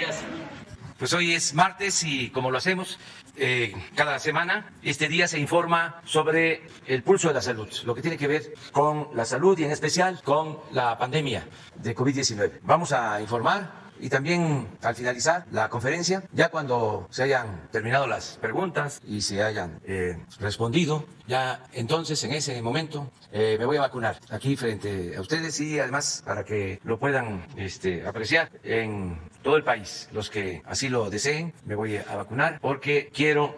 días. Pues hoy es martes y como lo hacemos cada semana, este día se informa sobre el pulso de la salud, lo que tiene que ver con la salud y en especial con la pandemia de COVID-19. Vamos a informar y también al finalizar la conferencia, ya cuando se hayan terminado las preguntas y se hayan respondido, ya entonces en ese momento me voy a vacunar aquí frente a ustedes y además para que lo puedan apreciar en todo el país. Los que así lo deseen, me voy a vacunar porque quiero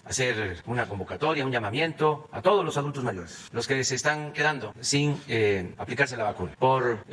hacer una convocatoria, un llamamiento a todos los adultos mayores, los que se están quedando sin aplicarse la vacuna por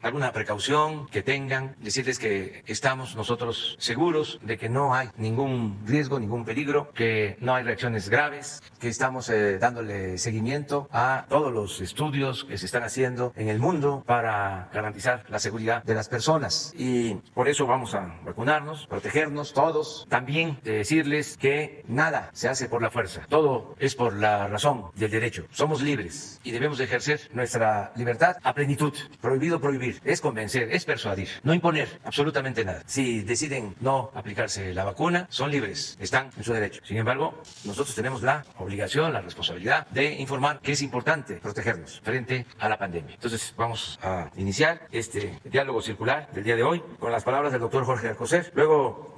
alguna precaución que tengan, decirles que estamos nosotros seguros de que no hay ningún riesgo, ningún peligro, que no hay reacciones graves, que estamos dándole seguimiento a todos los estudios que se están haciendo en el mundo para garantizar la seguridad de las personas y por eso vamos a vacunarnos, protegernos todos. También decirles que nada se hace por la fuerza, todo es por la razón y el derecho. Somos libres y debemos ejercer nuestra libertad a plenitud. Prohibido prohibir, es convencer, es persuadir, no imponer absolutamente nada. Si deciden no aplicarse la vacuna, son libres, están en su derecho. Sin embargo, nosotros tenemos la obligación, la responsabilidad de informar que es importante protegernos frente a la pandemia. Entonces vamos a iniciar este diálogo circular del día de hoy con las palabras del doctor Jorge Alcocer. Luego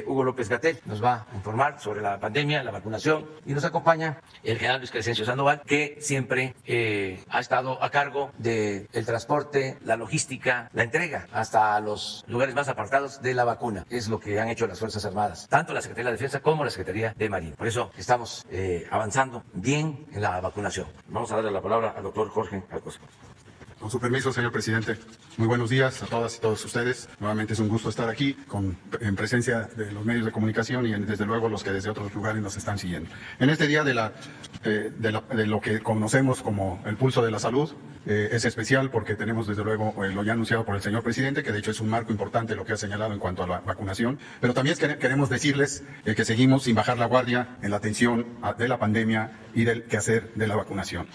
Hugo López-Gatell nos va a informar sobre la pandemia, la vacunación y nos acompaña el general Luis Crescencio Sandoval, que siempre ha estado a cargo del transporte, la logística, la entrega hasta los lugares más apartados de la vacuna. Es lo que han hecho las Fuerzas Armadas, tanto la Secretaría de la Defensa como la Secretaría de Marina. Por eso estamos avanzando bien en la vacunación. Vamos a darle la palabra al doctor Jorge Alcocer. Con su permiso, señor presidente. Muy buenos días a todas y todos ustedes. Nuevamente es un gusto estar aquí en presencia de los medios de comunicación y desde luego los que desde otros lugares nos están siguiendo. En este día de lo que conocemos como el pulso de la salud, es especial porque tenemos desde luego lo ya anunciado por el señor presidente, que de hecho es un marco importante lo que ha señalado en cuanto a la vacunación, pero también queremos decirles que seguimos sin bajar la guardia en la atención de la pandemia y del quehacer de la vacunación.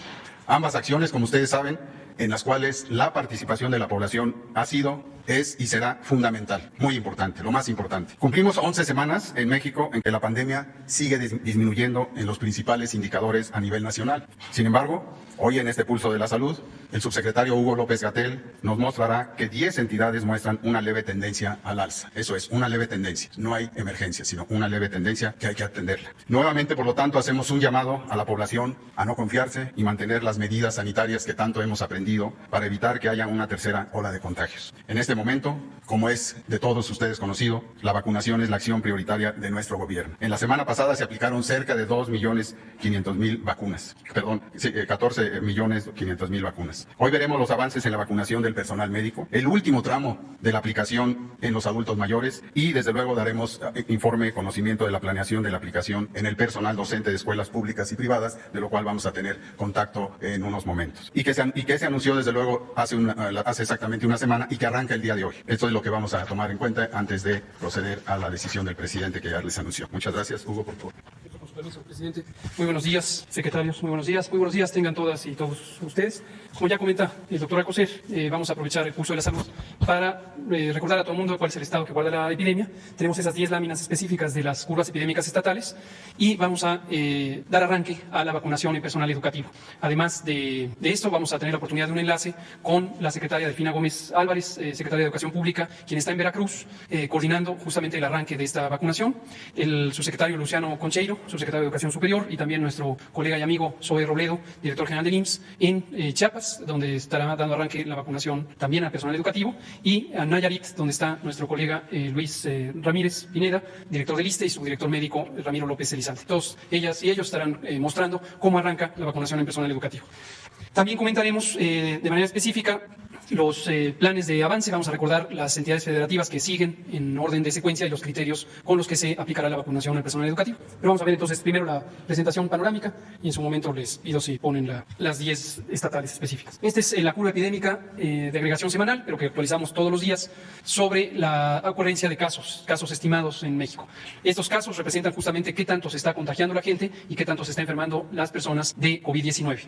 Ambas acciones, como ustedes saben, en las cuales la participación de la población ha sido, es y será fundamental, muy importante, lo más importante. Cumplimos 11 semanas en México en que la pandemia sigue disminuyendo en los principales indicadores a nivel nacional. Sin embargo, hoy en este pulso de la salud, el subsecretario Hugo López-Gatell nos mostrará que 10 entidades muestran una leve tendencia al alza. Eso es, una leve tendencia. No hay emergencia, sino una leve tendencia que hay que atenderla. Nuevamente, por lo tanto, hacemos un llamado a la población a no confiarse y mantener las medidas sanitarias que tanto hemos aprendido para evitar que haya una tercera ola de contagios. En este momento, como es de todos ustedes conocido, la vacunación es la acción prioritaria de nuestro gobierno. En la semana pasada se aplicaron cerca de 2.500.000 vacunas, 14.500.000 vacunas. Hoy veremos los avances en la vacunación del personal médico, el último tramo de la aplicación en los adultos mayores y desde luego daremos informe, conocimiento de la planeación de la aplicación en el personal docente de escuelas públicas y privadas, de lo cual vamos a tener contacto en unos momentos. Y que se anunció desde luego hace exactamente una semana y que arranca el día de hoy. Esto es lo que vamos a tomar en cuenta antes de proceder a la decisión del presidente que ya les anunció. Muchas gracias. Hugo, por favor. Con su permiso, presidente. Muy buenos días, secretarios. Muy buenos días. Muy buenos días tengan todas y todos ustedes. Como ya comenta el doctor Alcocer, vamos a aprovechar el pulso de la salud para recordar a todo el mundo cuál es el estado que guarda la epidemia. Tenemos esas 10 láminas específicas de las curvas epidémicas estatales y vamos a dar arranque a la vacunación en personal educativo. Además de esto, vamos a tener la oportunidad de un enlace con la secretaria Delfina Gómez Álvarez, secretaria de Educación Pública, quien está en Veracruz, coordinando justamente el arranque de esta vacunación. El subsecretario Luciano Concheiro, subsecretario de Educación Superior, y también nuestro colega y amigo Zoe Robledo, director general del IMSS, en Chiapas, donde estará dando arranque la vacunación también al personal educativo, y a Nayarit, donde está nuestro colega Luis Ramírez Pineda, director del ISSSTE, y su director médico Ramiro López Elizalde. Todos ellas y ellos estarán mostrando cómo arranca la vacunación en personal educativo. También comentaremos de manera específica los planes de avance. Vamos a recordar las entidades federativas que siguen en orden de secuencia y los criterios con los que se aplicará la vacunación al personal educativo. Pero vamos a ver entonces primero la presentación panorámica y en su momento les pido si ponen las 10 estatales específicas. Esta es la curva epidémica de agregación semanal, pero que actualizamos todos los días sobre la ocurrencia de casos estimados en México. Estos casos representan justamente qué tanto se está contagiando la gente y qué tanto se está enfermando las personas de COVID-19.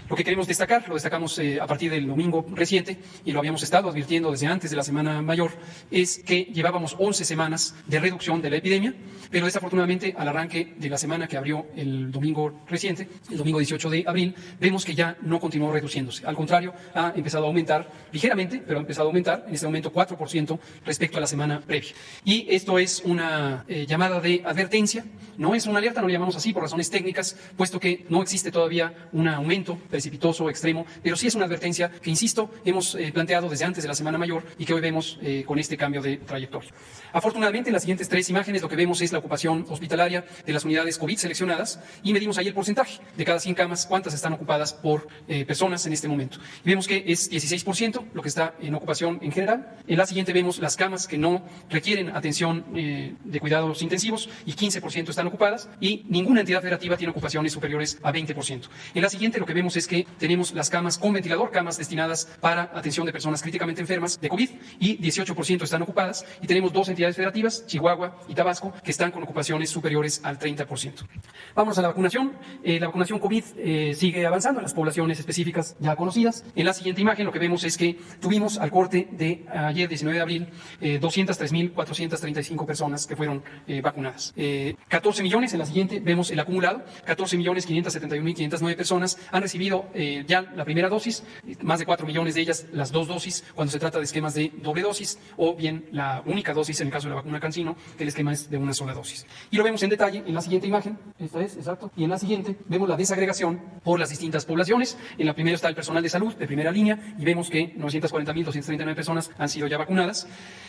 Lo que queremos destacar, lo destacamos a partir del domingo reciente, y lo habíamos estado advirtiendo desde antes de la Semana Mayor, es que llevábamos 11 semanas de reducción de la epidemia, pero desafortunadamente al arranque de la semana que abrió el domingo reciente, el domingo 18 de abril, vemos que ya no continuó reduciéndose. Al contrario, ha empezado a aumentar ligeramente, pero ha empezado a aumentar en este momento 4% respecto a la semana previa. Y esto es una llamada de advertencia, no es una alerta, no lo llamamos así por razones técnicas, puesto que no existe todavía un aumento precipitoso extremo, pero sí es una advertencia que, insisto, hemos planteado desde antes de la Semana Mayor y que hoy vemos con este cambio de trayectoria. Afortunadamente, en las siguientes 3 imágenes lo que vemos es la ocupación hospitalaria de las unidades COVID seleccionadas y medimos ahí el porcentaje de cada 100 camas, cuántas están ocupadas por personas en este momento. Y vemos que es 16% lo que está en ocupación en general. En la siguiente vemos las camas que no requieren atención de cuidados intensivos y 15% están ocupadas y ninguna entidad federativa tiene ocupaciones superiores a 20%. En la siguiente lo que vemos es que tenemos las camas con ventilador, camas destinadas para atención de personas críticamente enfermas de COVID y 18% están ocupadas y tenemos 2 entidades federativas, Chihuahua y Tabasco, que están con ocupaciones superiores al 30%. Vamos a la vacunación. La vacunación COVID sigue avanzando en las poblaciones específicas ya conocidas. En la siguiente imagen lo que vemos es que tuvimos al corte de ayer, 19 de abril, 203.435 personas que fueron vacunadas. 14 millones, en la siguiente vemos el acumulado, 14.571.509 personas han recibido ya la primera dosis, más de 4 millones de ellas las 2 dosis cuando se trata de esquemas de doble dosis o bien la única dosis en el caso de la vacuna CanSino, que el esquema es de una sola dosis. Y lo vemos en detalle en la siguiente imagen, esta es, exacto, y en la siguiente vemos la desagregación por las distintas poblaciones. En la primera está el personal de salud de primera línea y vemos que 940.239 personas han sido ya vacunadas.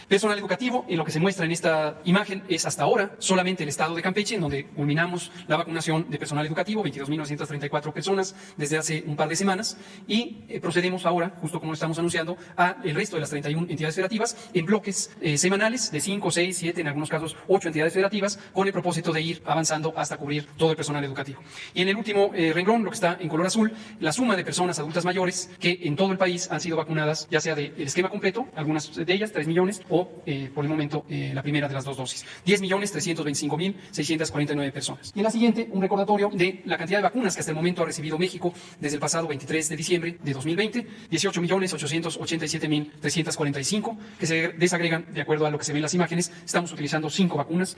Personal educativo, en lo que se muestra en esta imagen es hasta ahora solamente el estado de Campeche, en donde culminamos la vacunación de personal educativo, 22.934 personas desde hace un par de semanas, y procedemos ahora, justo como estamos anunciando, a el resto de las 31 entidades federativas en bloques semanales de 5, 6, 7, en algunos casos 8 entidades federativas, con el propósito de ir avanzando hasta cubrir todo el personal educativo. Y en el último renglón, lo que está en color azul, la suma de personas adultas mayores que en todo el país han sido vacunadas, ya sea del esquema completo, algunas de ellas, 3 millones, o por el momento la primera de las 2 dosis. 10.325.649 personas. Y en la siguiente, un recordatorio de la cantidad de vacunas que hasta el momento ha recibido México desde el pasado 23 de diciembre de 2020, 18.887.345, que se desagregan de acuerdo a lo que se ve en las imágenes. Estamos utilizando 5 vacunas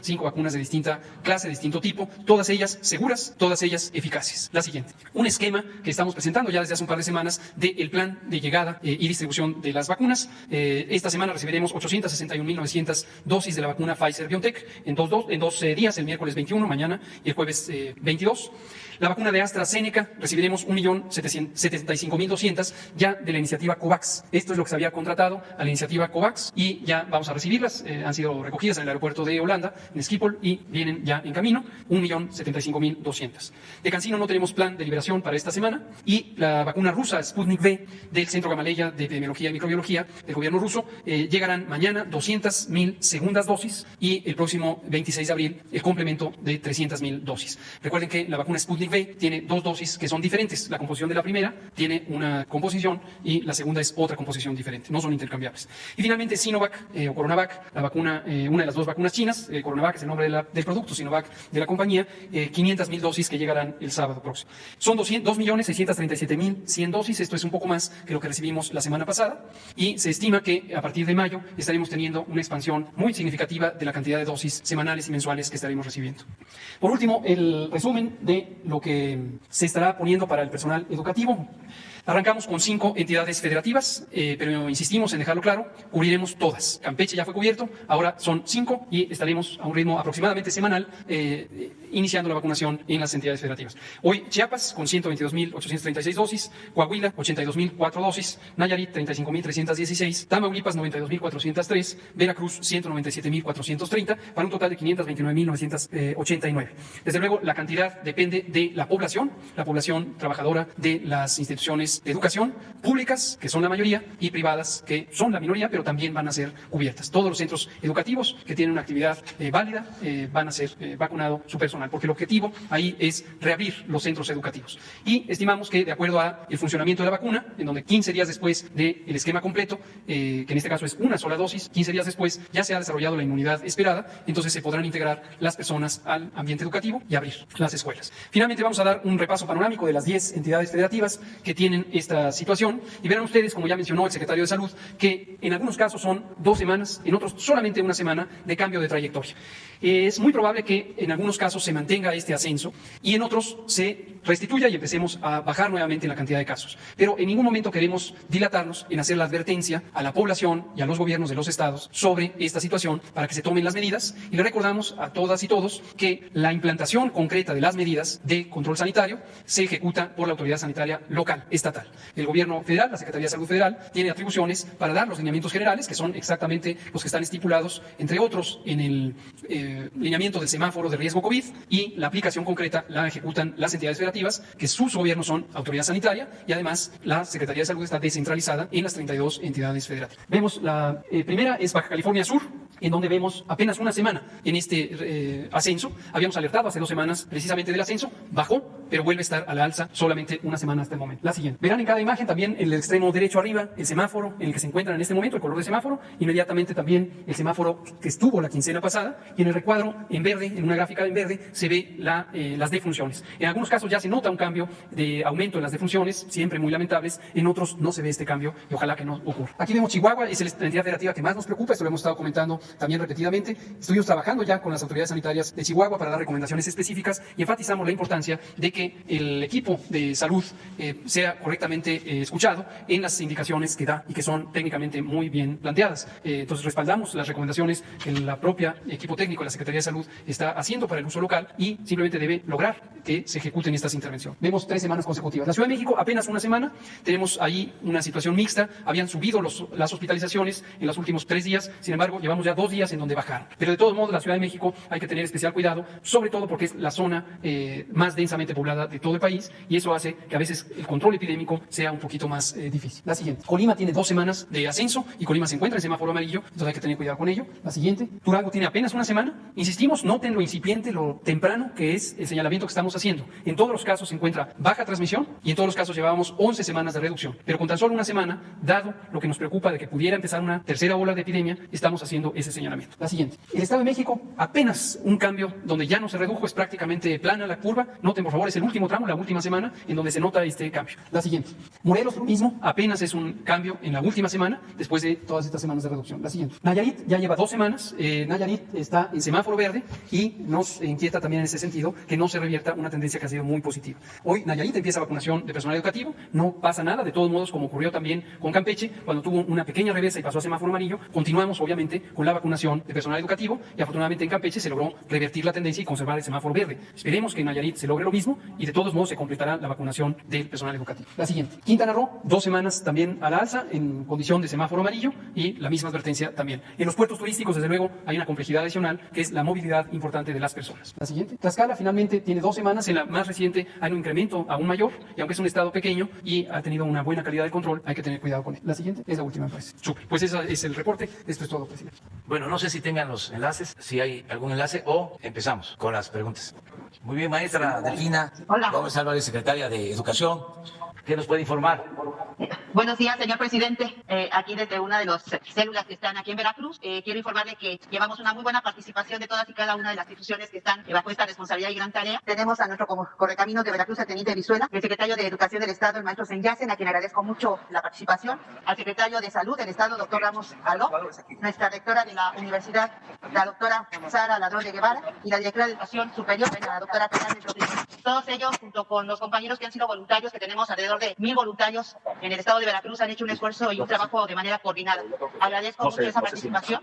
de distinta clase, de distinto tipo, todas ellas seguras, todas ellas eficaces. La siguiente, un esquema que estamos presentando ya desde hace un par de semanas del plan de llegada y distribución de las vacunas. Esta semana recibiremos 861.900 dosis de la vacuna Pfizer-BioNTech en dos días, el miércoles 21, mañana, y el jueves 22. La vacuna de AstraZeneca recibiremos 1.075.200 ya de la iniciativa COVAX. Esto es lo que se había contratado a la iniciativa COVAX y ya vamos a recibirlas. Han sido recogidas en el aeropuerto de Holanda, en Schiphol, y vienen ya en camino, 1.075.200. De CanSino no tenemos plan de liberación para esta semana y la vacuna rusa Sputnik V del Centro Gamaleya de Epidemiología y Microbiología del gobierno ruso llegarán mañana 200.000 segundas dosis y el próximo 26 de abril el complemento de 300.000 dosis. Recuerden que la vacuna Sputnik V tiene 2 dosis que son diferentes. La composición de la primera tiene una composición y la segunda es otra composición diferente, no son intercambiables. Y finalmente Sinovac o Coronavac, la vacuna, una de las 2 vacunas chinas, Coronavac es el nombre del producto, Sinovac de la compañía, 500.000 dosis que llegarán el sábado próximo. Son 2.637.100 dosis, esto es un poco más que lo que recibimos la semana pasada y se estima que a partir de mayo estaremos teniendo una expansión muy significativa de la cantidad de dosis semanales y mensuales que estaremos recibiendo. Por último, el resumen de lo que se estará poniendo para el personal educativo. Arrancamos con 5 entidades federativas, pero insistimos en dejarlo claro, cubriremos todas. Campeche ya fue cubierto, ahora son 5 y estaremos a un ritmo aproximadamente semanal iniciando la vacunación en las entidades federativas. Hoy Chiapas con 122.836 dosis, Coahuila 82.004 dosis, Nayarit 35.316, Tamaulipas 92.403, Veracruz 197.430, para un total de 529.989. Desde luego la cantidad depende de la población trabajadora de las instituciones de educación públicas, que son la mayoría, y privadas, que son la minoría, pero también van a ser cubiertas. Todos los centros educativos que tienen una actividad válida van a ser vacunado su personal, porque el objetivo ahí es reabrir los centros educativos. Y estimamos que de acuerdo a el funcionamiento de la vacuna, en donde 15 días después del esquema completo, que en este caso es una sola dosis, 15 días después ya se ha desarrollado la inmunidad esperada, entonces se podrán integrar las personas al ambiente educativo y abrir las escuelas. Finalmente vamos a dar un repaso panorámico de las 10 entidades federativas que tienen bien esta situación y verán ustedes, como ya mencionó el secretario de Salud, que en algunos casos son 2 semanas, en otros solamente una semana de cambio de trayectoria. Es muy probable que en algunos casos se mantenga este ascenso y en otros se restituya y empecemos a bajar nuevamente en la cantidad de casos. Pero en ningún momento queremos dilatarnos en hacer la advertencia a la población y a los gobiernos de los estados sobre esta situación para que se tomen las medidas, y le recordamos a todas y todos que la implantación concreta de las medidas de control sanitario se ejecuta por la autoridad sanitaria local, estatal. El gobierno federal, la Secretaría de Salud Federal, tiene atribuciones para dar los lineamientos generales, que son exactamente los que están estipulados, entre otros, en el lineamiento del semáforo de riesgo COVID, y la aplicación concreta la ejecutan las entidades federativas, que sus gobiernos son autoridad sanitaria, y además la Secretaría de Salud está descentralizada en las 32 entidades federativas. Vemos la primera es Baja California Sur, en donde vemos apenas una semana en este ascenso. Habíamos alertado hace 2 semanas precisamente del ascenso, bajó, pero vuelve a estar a la alza solamente una semana hasta el momento. La siguiente. Verán en cada imagen también en el extremo derecho arriba el semáforo en el que se encuentran en este momento, el color de semáforo, inmediatamente también el semáforo que estuvo la quincena pasada, y en el recuadro en verde, en una gráfica en verde, se ve las defunciones. En algunos casos ya se nota un cambio de aumento en las defunciones, siempre muy lamentables, en otros no se ve este cambio y ojalá que no ocurra. Aquí vemos Chihuahua, es la entidad federativa que más nos preocupa, esto lo hemos estado comentando también repetidamente. Estuvimos trabajando ya con las autoridades sanitarias de Chihuahua para dar recomendaciones específicas y enfatizamos la importancia de que el equipo de salud sea correctamente escuchado en las indicaciones que da y que son técnicamente muy bien planteadas. Entonces respaldamos las recomendaciones que la propia equipo técnico de la Secretaría de Salud está haciendo para el uso local y simplemente debe lograr que se ejecuten estas intervenciones. Vemos 3 semanas consecutivas. La Ciudad de México apenas una semana, tenemos ahí una situación mixta, habían subido las hospitalizaciones en los últimos 3 días, sin embargo llevamos ya 2 días en donde bajaron. Pero de todos modos la Ciudad de México hay que tener especial cuidado, sobre todo porque es la zona más densamente poblada de todo el país y eso hace que a veces el control epidémico sea un poquito más difícil. La siguiente. Colima tiene 2 semanas de ascenso y Colima se encuentra en semáforo amarillo, entonces hay que tener cuidado con ello. La siguiente. Durango tiene apenas una semana. Insistimos, noten lo incipiente, lo temprano que es el señalamiento que estamos haciendo. En todos los casos se encuentra baja transmisión y en todos los casos llevábamos 11 semanas de reducción. Pero con tan solo una semana, dado lo que nos preocupa de que pudiera empezar una tercera ola de epidemia, estamos haciendo ese señalamiento. La siguiente. El Estado de México, apenas un cambio donde ya no se redujo, es prácticamente plana la curva. Noten, por favor, es el último tramo, la última semana, en donde se nota este cambio. La siguiente. Morelos, lo mismo, apenas es un cambio en la última semana, después de todas estas semanas de reducción. La siguiente. Nayarit ya lleva 2 semanas. Nayarit está en semáforo verde y nos inquieta también en ese sentido que no se revierta una tendencia que ha sido muy positiva. Hoy Nayarit empieza vacunación de personal educativo, no pasa nada, de todos modos, como ocurrió también con Campeche, cuando tuvo una pequeña reversa y pasó a semáforo amarillo, continuamos obviamente con la vacunación de personal educativo y afortunadamente en Campeche se logró revertir la tendencia y conservar el semáforo verde. Esperemos que en Nayarit se logre lo mismo y de todos modos se completará la vacunación del personal educativo. La siguiente. Quintana Roo, 2 semanas también a la alza en condición de semáforo amarillo y la misma advertencia también. En los puertos turísticos, desde luego, hay una complejidad adicional que es la movilidad importante de las personas. La siguiente. Tlaxcala finalmente tiene 2 semanas, en la más reciente hay un incremento aún mayor y aunque es un estado pequeño y ha tenido una buena calidad de control, hay que tener cuidado con él. La siguiente es la última, pues. Súper. Pues ese es el reporte. Esto es todo, presidente. Bueno, no sé si tengan los enlaces, si hay algún enlace o empezamos con las preguntas. Muy bien, maestra Delfina. Hola. Gómez Álvarez, secretaria de Educación. ¿Qué nos puede informar? Buenos días, señor presidente. Aquí desde una de las células que están aquí en Veracruz, quiero informarle que llevamos una muy buena participación de todas y cada una de las instituciones que están bajo esta responsabilidad y gran tarea. Tenemos a nuestro correcaminos de Veracruz, el teniente Vizuela, el secretario de Educación del Estado, el maestro Senyacen, a quien agradezco mucho la participación, al secretario de Salud del Estado, doctor Ramos Aló, nuestra rectora de la universidad, la doctora Sara Ladrón de Guevara, y la directora de Educación Superior, la doctora Fernández Rodríguez. Todos ellos, junto con los compañeros que han sido voluntarios, que tenemos alrededor de 1000 voluntarios en el estado de Veracruz, han hecho un esfuerzo y un trabajo de manera coordinada. Agradezco mucho esa participación.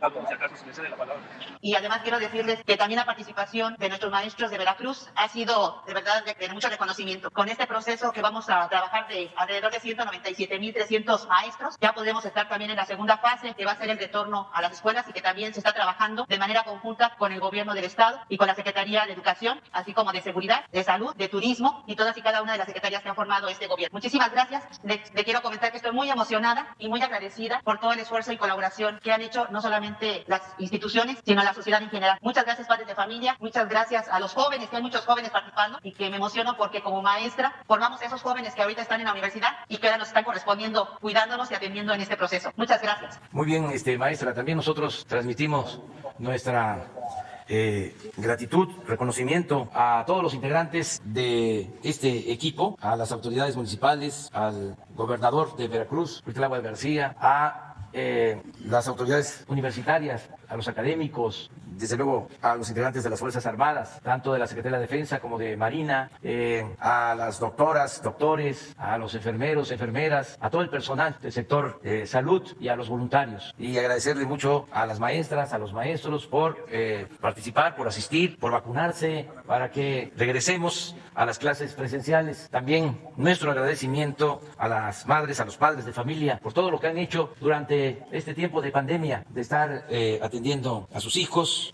Y además quiero decirles que también la participación de nuestros maestros de Veracruz ha sido de verdad de mucho reconocimiento. Con este proceso que vamos a trabajar de alrededor de 197,300 maestros, ya podremos estar también en la segunda fase, que va a ser el retorno a las escuelas y que también se está trabajando de manera conjunta con el gobierno del estado y con la Secretaría de Educación, así como de Seguridad, de Salud, de Turismo y todas y cada una de las secretarías que han formado este gobierno. Muchísimas gracias. Le quiero comentar que estoy muy emocionada y muy agradecida por todo el esfuerzo y colaboración que han hecho no solamente las instituciones, sino la sociedad en general. Muchas gracias, padres de familia, muchas gracias a los jóvenes, que hay muchos jóvenes participando y que me emociono porque como maestra formamos a esos jóvenes que ahorita están en la universidad y que ahora nos están correspondiendo, cuidándonos y atendiendo en este proceso. Muchas gracias. Muy bien, maestra, también nosotros transmitimos nuestra gratitud, reconocimiento a todos los integrantes de este equipo, a las autoridades municipales, al gobernador de Veracruz, Cuitlahua García, a las autoridades universitarias, a los académicos, desde luego a los integrantes de las Fuerzas Armadas, tanto de la Secretaría de Defensa como de Marina, a las doctoras, doctores, a los enfermeros, enfermeras, a todo el personal del sector salud y a los voluntarios. Y agradecerle mucho a las maestras, a los maestros por participar, por asistir, por vacunarse, para que regresemos a las clases presenciales. También nuestro agradecimiento a las madres, a los padres de familia, por todo lo que han hecho durante este tiempo de pandemia, de estar atendiendo a sus hijos,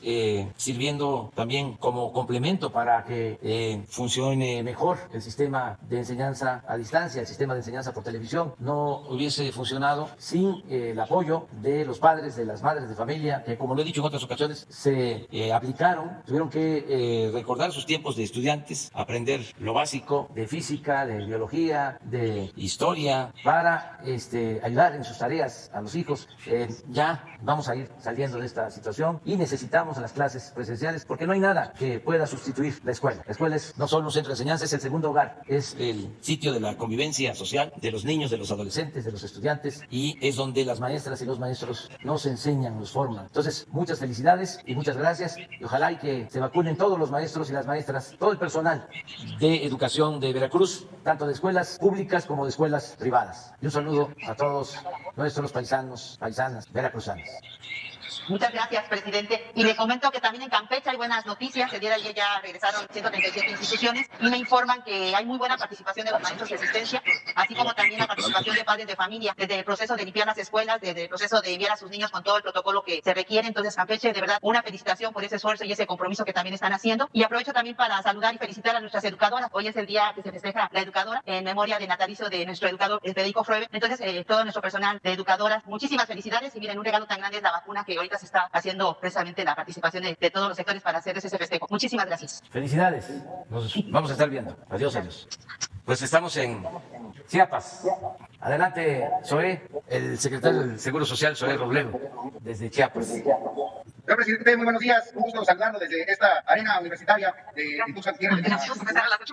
sirviendo también como complemento para que funcione mejor el sistema de enseñanza a distancia, el sistema de enseñanza por televisión. No hubiese funcionado sin el apoyo de los padres, de las madres de familia, que como lo he dicho en otras ocasiones, se aplicaron, tuvieron que recordar sus tiempos de estudiantes, aprender lo básico de física, de biología, de historia, para ayudar en sus tareas a los hijos. Ya vamos a ir saliendo de esta situación y necesitamos las clases presenciales porque no hay nada que pueda sustituir la escuela. La escuela es no solo un centro de enseñanza, es el segundo hogar, es el sitio de la convivencia social de los niños, de los adolescentes, de los estudiantes, y es donde las maestras y los maestros nos enseñan, nos forman. Entonces, muchas felicidades y muchas gracias, y ojalá y que se vacunen todos los maestros y las maestras, todo el personal de educación de Veracruz, tanto de escuelas públicas como de escuelas privadas. Y un saludo a todos nuestros paisanos, paisanas veracruzanas. Muchas gracias, presidente. Y le comento que también en Campeche hay buenas noticias. El día de ayer ya regresaron 137 instituciones y me informan que hay muy buena participación de los maestros de asistencia, así como también la participación de padres de familia, desde el proceso de limpiar las escuelas, desde el proceso de enviar a sus niños con todo el protocolo que se requiere. Entonces, Campeche, de verdad, una felicitación por ese esfuerzo y ese compromiso que también están haciendo. Y aprovecho también para saludar y felicitar a nuestras educadoras. Hoy es el día que se festeja la educadora en memoria de natalicio de nuestro educador Federico Fruebe. Entonces, todo nuestro personal de educadoras, muchísimas felicidades. Y miren, un regalo tan grande es la vacuna que ahorita se está haciendo precisamente la participación de todos los sectores para hacerles ese festejo. Muchísimas gracias. Felicidades. Nos vamos a estar viendo. Adiós, adiós. Pues estamos en Chiapas. Adelante, Zoé, el secretario del Seguro Social, Zoé Robledo, desde Chiapas. Señor presidente, muy buenos días. Un gusto saludarlo desde esta arena universitaria de Tuxtla Gutiérrez.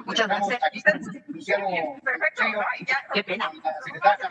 Muchas gracias. Aquí Luciano Concheiro, Qué pena. la secretaria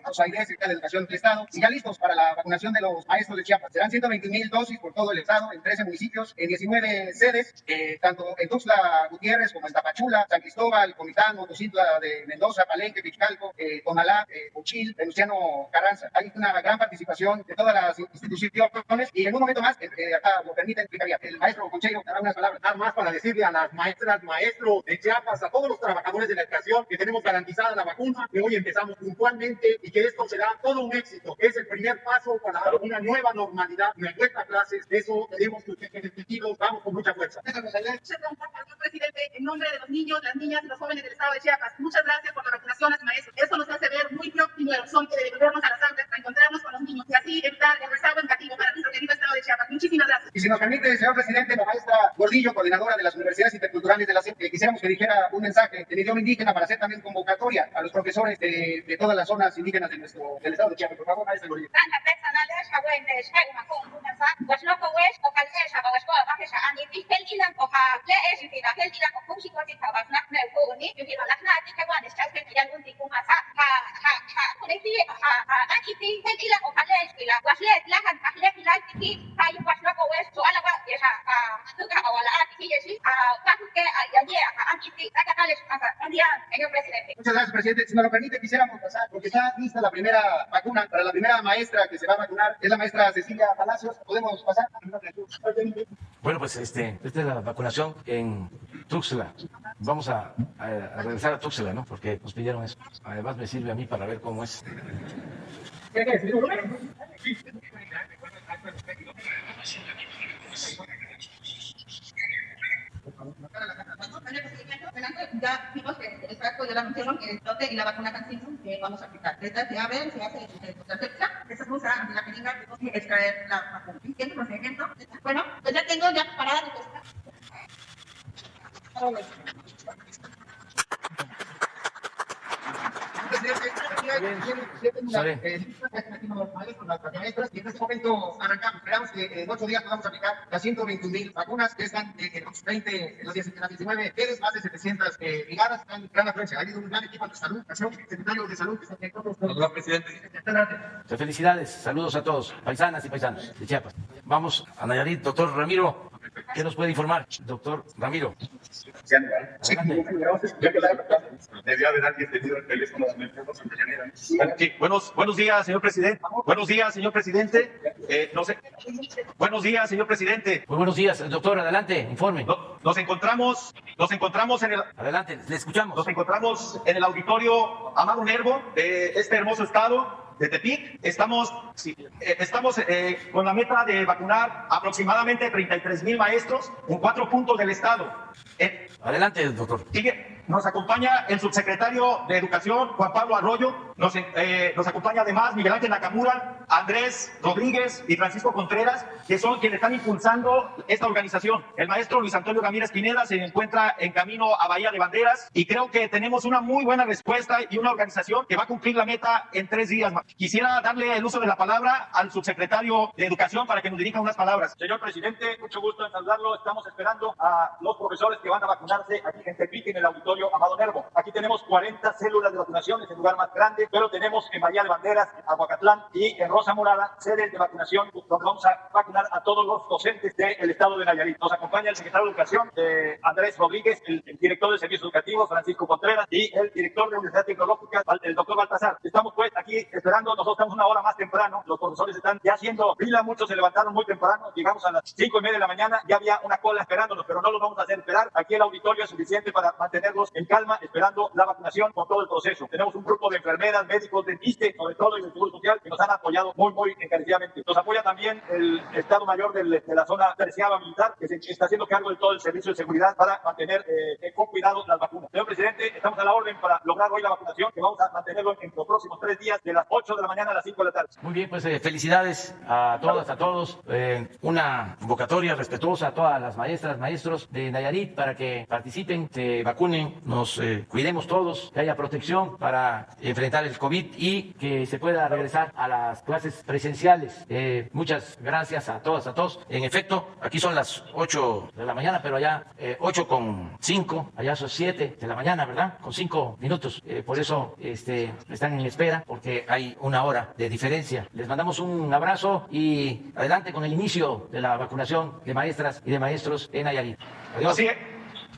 Rosa Aidez, secretaria de Educación del Estado, y ya listos para la vacunación de los maestros de Chiapas. Serán 120,000 dosis por todo el Estado, en 13 municipios, en 19 sedes, tanto en Tuxtla Gutiérrez como en Tapachula, San Cristóbal, Comitán, Motocintla de Mendoza, Palenque, Pichicalco, Tonalá, Uchil, Venustiano Carranza. Hay una gran participación de todas las instituciones y en un momento más, acá lo permiten, explicaría. El maestro Concheiro dará unas palabras. Nada más para decirle a las maestras, maestros de Chiapas, a todos los trabajadores de la educación que tenemos garantizada la vacuna, que hoy empezamos puntualmente y que esto será todo un éxito. Es el primer paso para una nueva normalidad, una vuelta a clases. Eso tenemos que discutirlo, vamos con mucha fuerza. Señor presidente, en nombre de los niños, las niñas y los jóvenes del estado de Chiapas, muchas gracias por la vacunación a los maestros. Esto nos hace ver muy próximo al horizonte de devolvernos a las aulas, a encontrarnos con los niños y así evitar el rezago educativo para nuestro querido estado de Chiapas. Muchísimas gracias. Y si nos permite, señor presidente, la maestra Gordillo, coordinadora de las universidades interculturales de la CEP, quisiéramos que dijera un mensaje en idioma indígena para hacer también convocatoria a los profesores de todas las zonas indígenas del estado de Chiapas. Por favor, maestra Gordillo. Señor presidente. Muchas gracias, presidente. Si nos lo permite, quisiéramos pasar, porque está lista la primera vacuna para la primera maestra que se va a vacunar, es la maestra Cecilia Palacios. ¿Podemos pasar? Bueno, pues esta es la vacunación en Tuxtla. Vamos a regresar a Tuxtla, ¿no? Porque nos pidieron eso. Además me sirve a mí para ver cómo es. Ya vimos que el frasco ya lo anunciaron que el lote y la vacuna CanSino que vamos a aplicar. Esta se abre, se hace la secta, esta se usa ante la jeringa, tenemos que extraer la vacuna. ¿Entiende el procedimiento? Bueno, pues ya tengo ya preparada la receta. Presidente, los maestros, las maestras, y en este momento arrancamos. Esperamos que en 8 días podamos aplicar las 121,000 vacunas que están en las 19 sedes, más de 700 brigadas, están gran afluencia. Ha habido un gran equipo de salud, secretario de salud, que está con nosotros. Hola, presidente. Felicidades, saludos a todos, paisanas y paisanos de Chiapas. Vamos a Nayarit, doctor Ramiro. ¿Qué nos puede informar, doctor Ramiro? Debía haber alguien tenido el teléfono en el fondo Santayanera. Buenos días, señor presidente. Buenos días, señor presidente. Buenos días, señor presidente. Muy buenos días, doctor. Adelante, informe. Nos encontramos en el. Adelante, le escuchamos. Nos encontramos en el auditorio Amado Nervo de este hermoso estado de Tepic. Estamos con la meta de vacunar aproximadamente 33,000 maestros en 4 puntos del estado. Adelante, doctor. Nos acompaña el subsecretario de Educación, Juan Pablo Arroyo. Nos acompaña además Miguel Ángel Nakamura, Andrés Rodríguez y Francisco Contreras, que son quienes están impulsando esta organización. El maestro Luis Antonio Ramírez Pineda se encuentra en camino a Bahía de Banderas y creo que tenemos una muy buena respuesta y una organización que va a cumplir la meta en 3 días más. Quisiera darle el uso de la palabra al subsecretario de Educación para que nos dirija unas palabras. Señor presidente, mucho gusto en saludarlo. Estamos esperando a los profesores que van a vacunarse aquí en Tepic, en el auditorio Amado Nervo. Aquí tenemos 40 células de vacunación, es el lugar más grande, pero tenemos en Bahía de Banderas, en Aguacatlán y en Rosa Morada sedes de vacunación donde vamos a vacunar a todos los docentes del estado de Nayarit. Nos acompaña el secretario de Educación, Andrés Rodríguez, el director de Servicios Educativos, Francisco Contreras, y el director de Universidad Tecnológica, el doctor Baltasar. Estamos pues aquí esperando, nosotros estamos una hora más temprano, los profesores están ya haciendo fila, muchos se levantaron muy temprano, llegamos a las 5:30 de la mañana, ya había una cola esperándonos, pero no los vamos a hacer esperar. Aquí el auditorio es suficiente para mantenerlos en calma, esperando la vacunación con todo el proceso. Tenemos un grupo de enfermeras, médicos, dentistas, sobre todo, y del Seguro Social, que nos han apoyado muy encarecidamente. Nos apoya también el Estado Mayor de la zona terciaria militar, que se está haciendo cargo de todo el servicio de seguridad para mantener con cuidado las vacunas. Señor presidente, estamos a la orden para lograr hoy la vacunación, que vamos a mantenerlo en los próximos 3 días, de las 8 de la mañana a las 5 de la tarde. Muy bien, pues felicidades a todas, a todos. Una convocatoria respetuosa a todas las maestras, maestros de Nayarit para que participen, se vacunen, nos cuidemos todos, que haya protección para enfrentar el COVID y que se pueda regresar a las clases presenciales. Muchas gracias a todas, a todos. En efecto, aquí son las 8 de la mañana, pero allá 8:05, allá son 7 de la mañana, ¿verdad? Con 5 minutos. Por eso están en espera, porque hay 1 hora de diferencia. Les mandamos un abrazo y adelante con el inicio de la vacunación de maestras y de maestros en Nayarit. Adiós.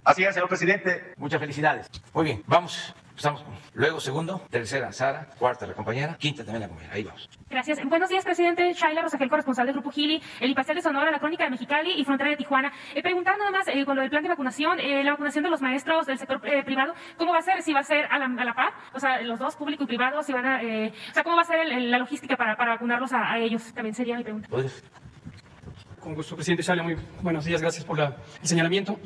Así es, señor presidente. Muchas felicidades. Muy bien, vamos. Estamos. Luego, segundo, tercera, Sara, cuarta, la compañera, quinta también la compañera. Ahí vamos. Gracias. Buenos días, presidente. Shaila Rosagel, corresponsal del Grupo Gili, el Impastel de Sonora, la Crónica de Mexicali y Frontera de Tijuana. Preguntar nada más con lo del plan de vacunación, la vacunación de los maestros del sector privado, ¿cómo va a ser? Si va a ser a la par, o sea, los dos, público y privado, si van a, o sea, ¿cómo va a ser la logística para vacunarlos a ellos? También sería mi pregunta. ¿Puedes? Con gusto, presidente Shaila, muy buenos días, gracias por el señalamiento.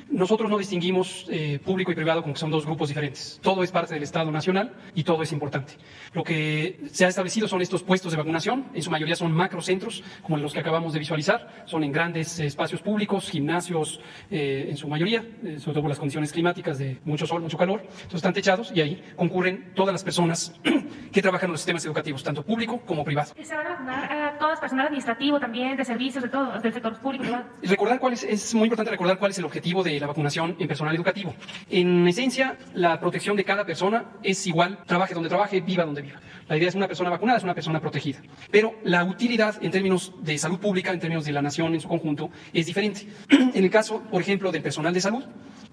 Nosotros no distinguimos público y privado como que son 2 grupos diferentes. Todo es parte del Estado Nacional y todo es importante. Lo que se ha establecido son estos puestos de vacunación, en su mayoría son macrocentros, como los que acabamos de visualizar, son en grandes espacios públicos, gimnasios en su mayoría, sobre todo por las condiciones climáticas de mucho sol, mucho calor, entonces están techados y ahí concurren todas las personas que trabajan en los sistemas educativos, tanto público como privado. ¿Se van a vacunar a todas, personal administrativo también, de servicios, de todo, del sector público y privado? Es muy importante recordar cuál es el objetivo de la vacunación en personal educativo. En esencia, la protección de cada persona es igual, trabaje donde trabaje, viva donde viva. La idea es una persona vacunada, es una persona protegida. Pero la utilidad en términos de salud pública, en términos de la nación en su conjunto, es diferente. En el caso, por ejemplo, del personal de salud,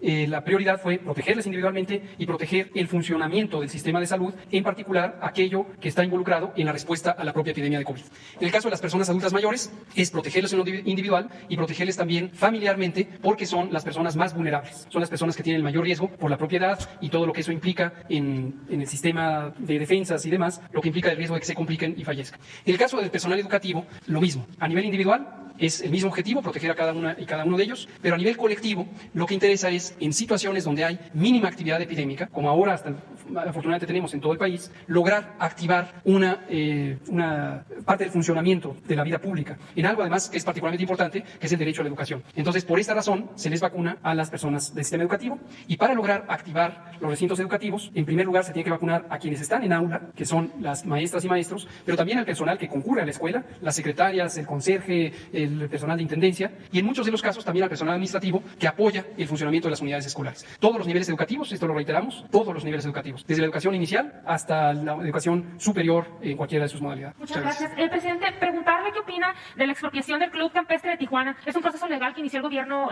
la prioridad fue protegerles individualmente y proteger el funcionamiento del sistema de salud, en particular aquello que está involucrado en la respuesta a la propia epidemia de COVID. En el caso de las personas adultas mayores, es protegerles en lo individual y protegerles también familiarmente, porque son las personas más vulnerables. Son las personas que tienen el mayor riesgo por la propiedad y todo lo que eso implica en el sistema de defensas y demás, lo que implica el riesgo de que se compliquen y fallezcan. En el caso del personal educativo, lo mismo. A nivel individual, es el mismo objetivo, proteger a cada una y cada uno de ellos, pero a nivel colectivo, lo que interesa es, en situaciones donde hay mínima actividad epidémica, como ahora afortunadamente tenemos en todo el país, lograr activar una parte del funcionamiento de la vida pública, en algo además que es particularmente importante, que es el derecho a la educación. Entonces, por esta razón, se les vacuna a las personas del sistema educativo, y para lograr activar los recintos educativos, en primer lugar se tiene que vacunar a quienes están en aula, que son son las maestras y maestros, pero también al personal que concurre a la escuela, las secretarias, el conserje, el personal de intendencia y en muchos de los casos también al personal administrativo que apoya el funcionamiento de las unidades escolares. Todos los niveles educativos, esto lo reiteramos, todos los niveles educativos, desde la educación inicial hasta la educación superior en cualquiera de sus modalidades. Muchas gracias. Presidente, preguntarle qué opina de la expropiación del Club Campestre de Tijuana. Es un proceso legal que inició el gobierno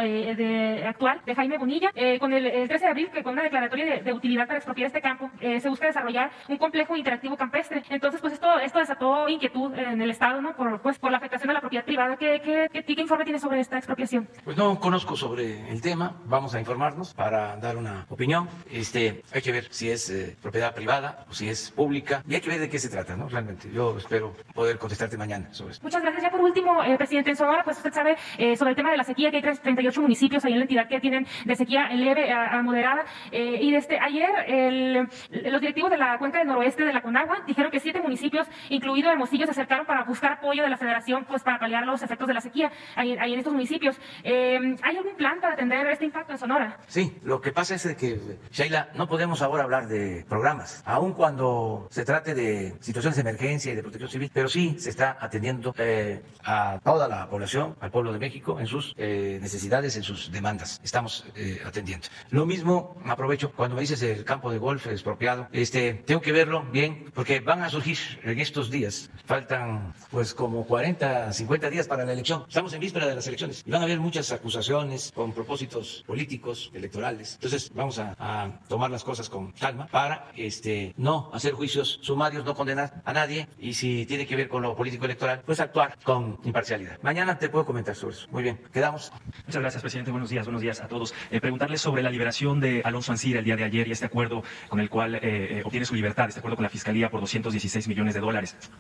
actual de Jaime Bonilla con el 13 de abril, que con una declaratoria de utilidad para expropiar este campo se busca desarrollar un complejo interactivo campestre. Entonces, pues esto desató inquietud en el Estado, ¿no? Por la afectación a la propiedad privada. ¿Qué informe tiene sobre esta expropiación? Pues no conozco sobre el tema, vamos a informarnos para dar una opinión. Hay que ver si es propiedad privada o si es pública y hay que ver de qué se trata, ¿no? Realmente, yo espero poder contestarte mañana sobre eso. Muchas gracias. Ya por último, presidente, en Sonora, pues usted sabe sobre el tema de la sequía, que hay 38 municipios ahí en la entidad que tienen de sequía leve a moderada. Y ayer los directivos de la cuenca del noroeste de la Conagua dijeron que 7 municipios, incluido Hermosillo, se acercaron para buscar apoyo de la Federación pues para paliar los efectos de la sequía ahí en estos municipios. ¿Hay algún plan para atender este impacto en Sonora? Sí, lo que pasa es que, Sheila, no podemos ahora hablar de programas, aun cuando se trate de situaciones de emergencia y de protección civil, pero sí se está atendiendo a toda la población, al pueblo de México, en sus necesidades, en sus demandas. Estamos atendiendo. Lo mismo, aprovecho, cuando me dices el campo de golf expropiado, tengo que verlo bien, porque van a surgir en estos días, faltan pues como 40, 50 días para la elección. Estamos en víspera de las elecciones y van a haber muchas acusaciones con propósitos políticos, electorales. Entonces vamos a tomar las cosas con calma para no hacer juicios sumarios, no condenar a nadie y si tiene que ver con lo político electoral, pues actuar con imparcialidad. Mañana te puedo comentar sobre eso. Muy bien, quedamos. Muchas gracias, presidente. Buenos días a todos. Preguntarle sobre la liberación de Alonso Ancira el día de ayer y este acuerdo con el cual obtiene su libertad, este acuerdo con la Fiscalía por $216 millones.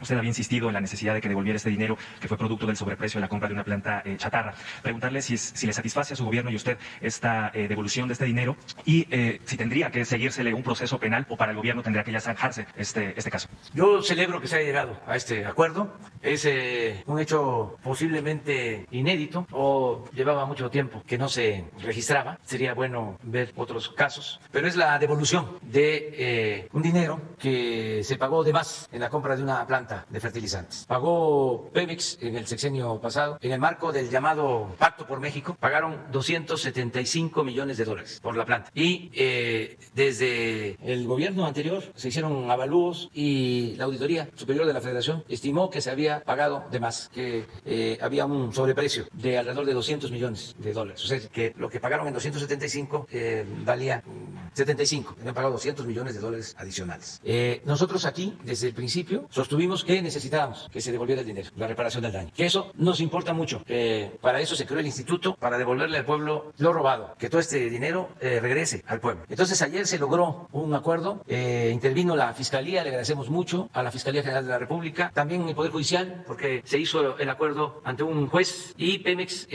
Usted había insistido en la necesidad de que devolviera este dinero que fue producto del sobreprecio de la compra de una planta chatarra. Preguntarle si le satisface a su gobierno y usted esta devolución de este dinero y si tendría que seguírsele un proceso penal o para el gobierno tendría que ya zanjarse este caso. Yo celebro que se haya llegado a este acuerdo. Es un hecho posiblemente inédito o llevaba mucho tiempo que no se registraba. Sería bueno ver otros casos, pero es la devolución de un dinero que se pagó de más en la compra de una planta de fertilizantes. Pagó Pemex en el sexenio pasado, en el marco del llamado Pacto por México, pagaron $275 millones por la planta. Y desde el gobierno anterior se hicieron avalúos y la Auditoría Superior de la Federación estimó que se había pagado de más, que había un sobreprecio de alrededor de $200 millones. O sea, que lo que pagaron en 275 valía 75. Habían pagado $200 millones adicionales. Nosotros aquí, desde el principio, sostuvimos que necesitábamos que se devolviera el dinero, la reparación del daño. Que eso nos importa mucho. Para eso se creó el instituto, para devolverle al pueblo lo robado, que todo este dinero regrese al pueblo. Entonces ayer se logró un acuerdo, intervino la Fiscalía, le agradecemos mucho a la Fiscalía General de la República, también el Poder Judicial, porque se hizo el acuerdo ante un juez y Pemex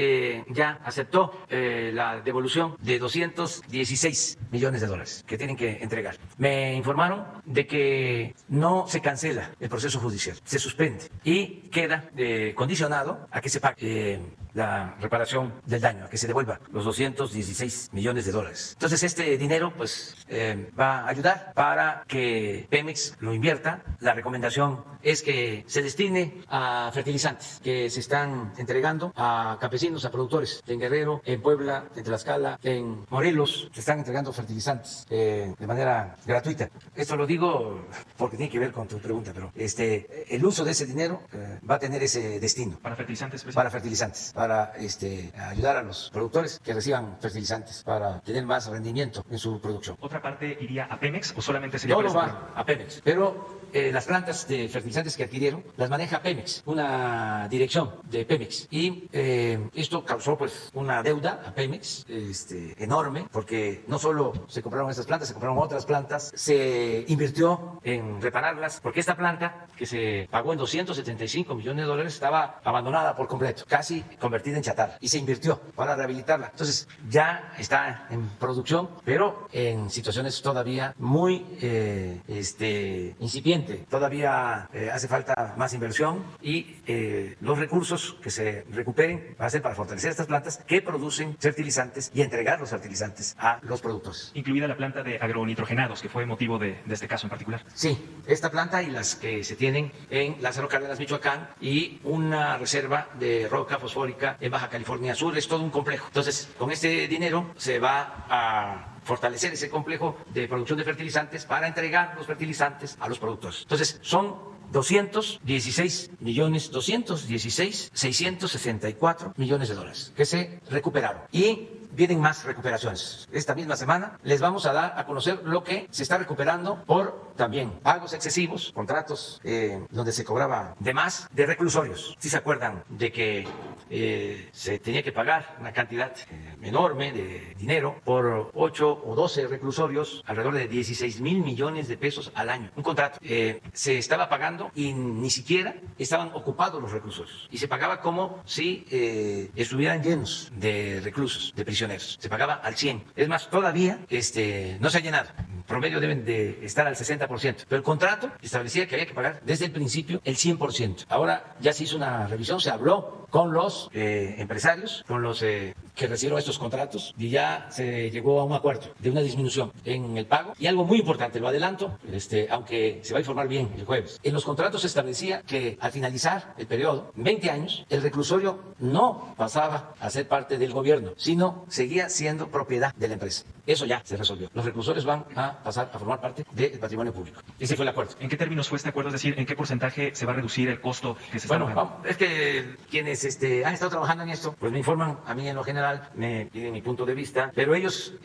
ya aceptó la devolución de $216 millones que tienen que entregar. Me informaron de que no se cancela el proceso judicial, se suspende y queda condicionado a que se pague la reparación del daño, a que se devuelva los $216 millones. Entonces este dinero pues va a ayudar para que Pemex lo invierta. La recomendación es que se destine a fertilizantes que se están entregando a campesinos, a productores en Guerrero, en Puebla, en Tlaxcala, en Morelos. Se están entregando fertilizantes de manera gratuita. Esto lo digo porque tiene que ver con tu pregunta, pero el uso de ese dinero va a tener ese destino. ¿Para fertilizantes, presidente? Para fertilizantes, para ayudar a los productores que reciban fertilizantes, para tener más rendimiento en su producción. ¿Otra parte iría a Pemex o solamente sería todo va a Pemex? Pero las plantas de fertilizantes que adquirieron las maneja Pemex, una dirección de Pemex. Y esto causó pues una deuda a Pemex enorme, porque no solo se compraron estas plantas, se compraron otras plantas, se invirtió en repararlas, porque esta planta que se pagó en $275 millones estaba abandonada por completo, casi convertida convertida en chatarra y se invirtió para rehabilitarla. Entonces ya está en producción, pero en situaciones todavía muy incipiente. Todavía hace falta más inversión y los recursos que se recuperen va a ser para fortalecer estas plantas que producen fertilizantes y entregar los fertilizantes a los productores. Incluida la planta de agronitrogenados, que fue motivo de este caso en particular. Sí, esta planta y las que se tienen en Lázaro Cárdenas, Michoacán, y una reserva de roca fosfórica en Baja California Sur. Es todo un complejo. Entonces, con este dinero se va a fortalecer ese complejo de producción de fertilizantes para entregar los fertilizantes a los productores. Entonces, son 216,664 millones de dólares que se recuperaron. Y vienen más recuperaciones. Esta misma semana les vamos a dar a conocer lo que se está recuperando por también pagos excesivos, contratos donde se cobraba de más de reclusorios. ¿Sí se acuerdan de que se tenía que pagar una cantidad enorme de dinero por 8 o 12 reclusorios, alrededor de 16,000 millones de pesos al año? Un contrato. Se estaba pagando y ni siquiera estaban ocupados los reclusorios. Y se pagaba como si estuvieran llenos de reclusos, de prisioneros. Se pagaba al 100. Es más, todavía no se ha llenado. En promedio deben de estar al 60%. Pero el contrato establecía que había que pagar desde el principio el 100%. Ahora ya se hizo una revisión, se habló con los empresarios, con los que recibieron estos contratos y ya se llegó a un acuerdo de una disminución en el pago. Y algo muy importante, lo adelanto, aunque se va a informar bien el jueves. En los contratos se establecía que al finalizar el periodo, 20 años, el reclusorio no pasaba a ser parte del gobierno, sino seguía siendo propiedad de la empresa. Eso ya se resolvió. Los reclusorios van a pasar a formar parte del patrimonio público. Ese fue el acuerdo. ¿En qué términos fue este acuerdo? Es decir, ¿en qué porcentaje se va a reducir el costo que se está pagando? Es que quienes han estado trabajando en esto, pues me informan a mí en lo general, me piden mi punto de vista, pero ellos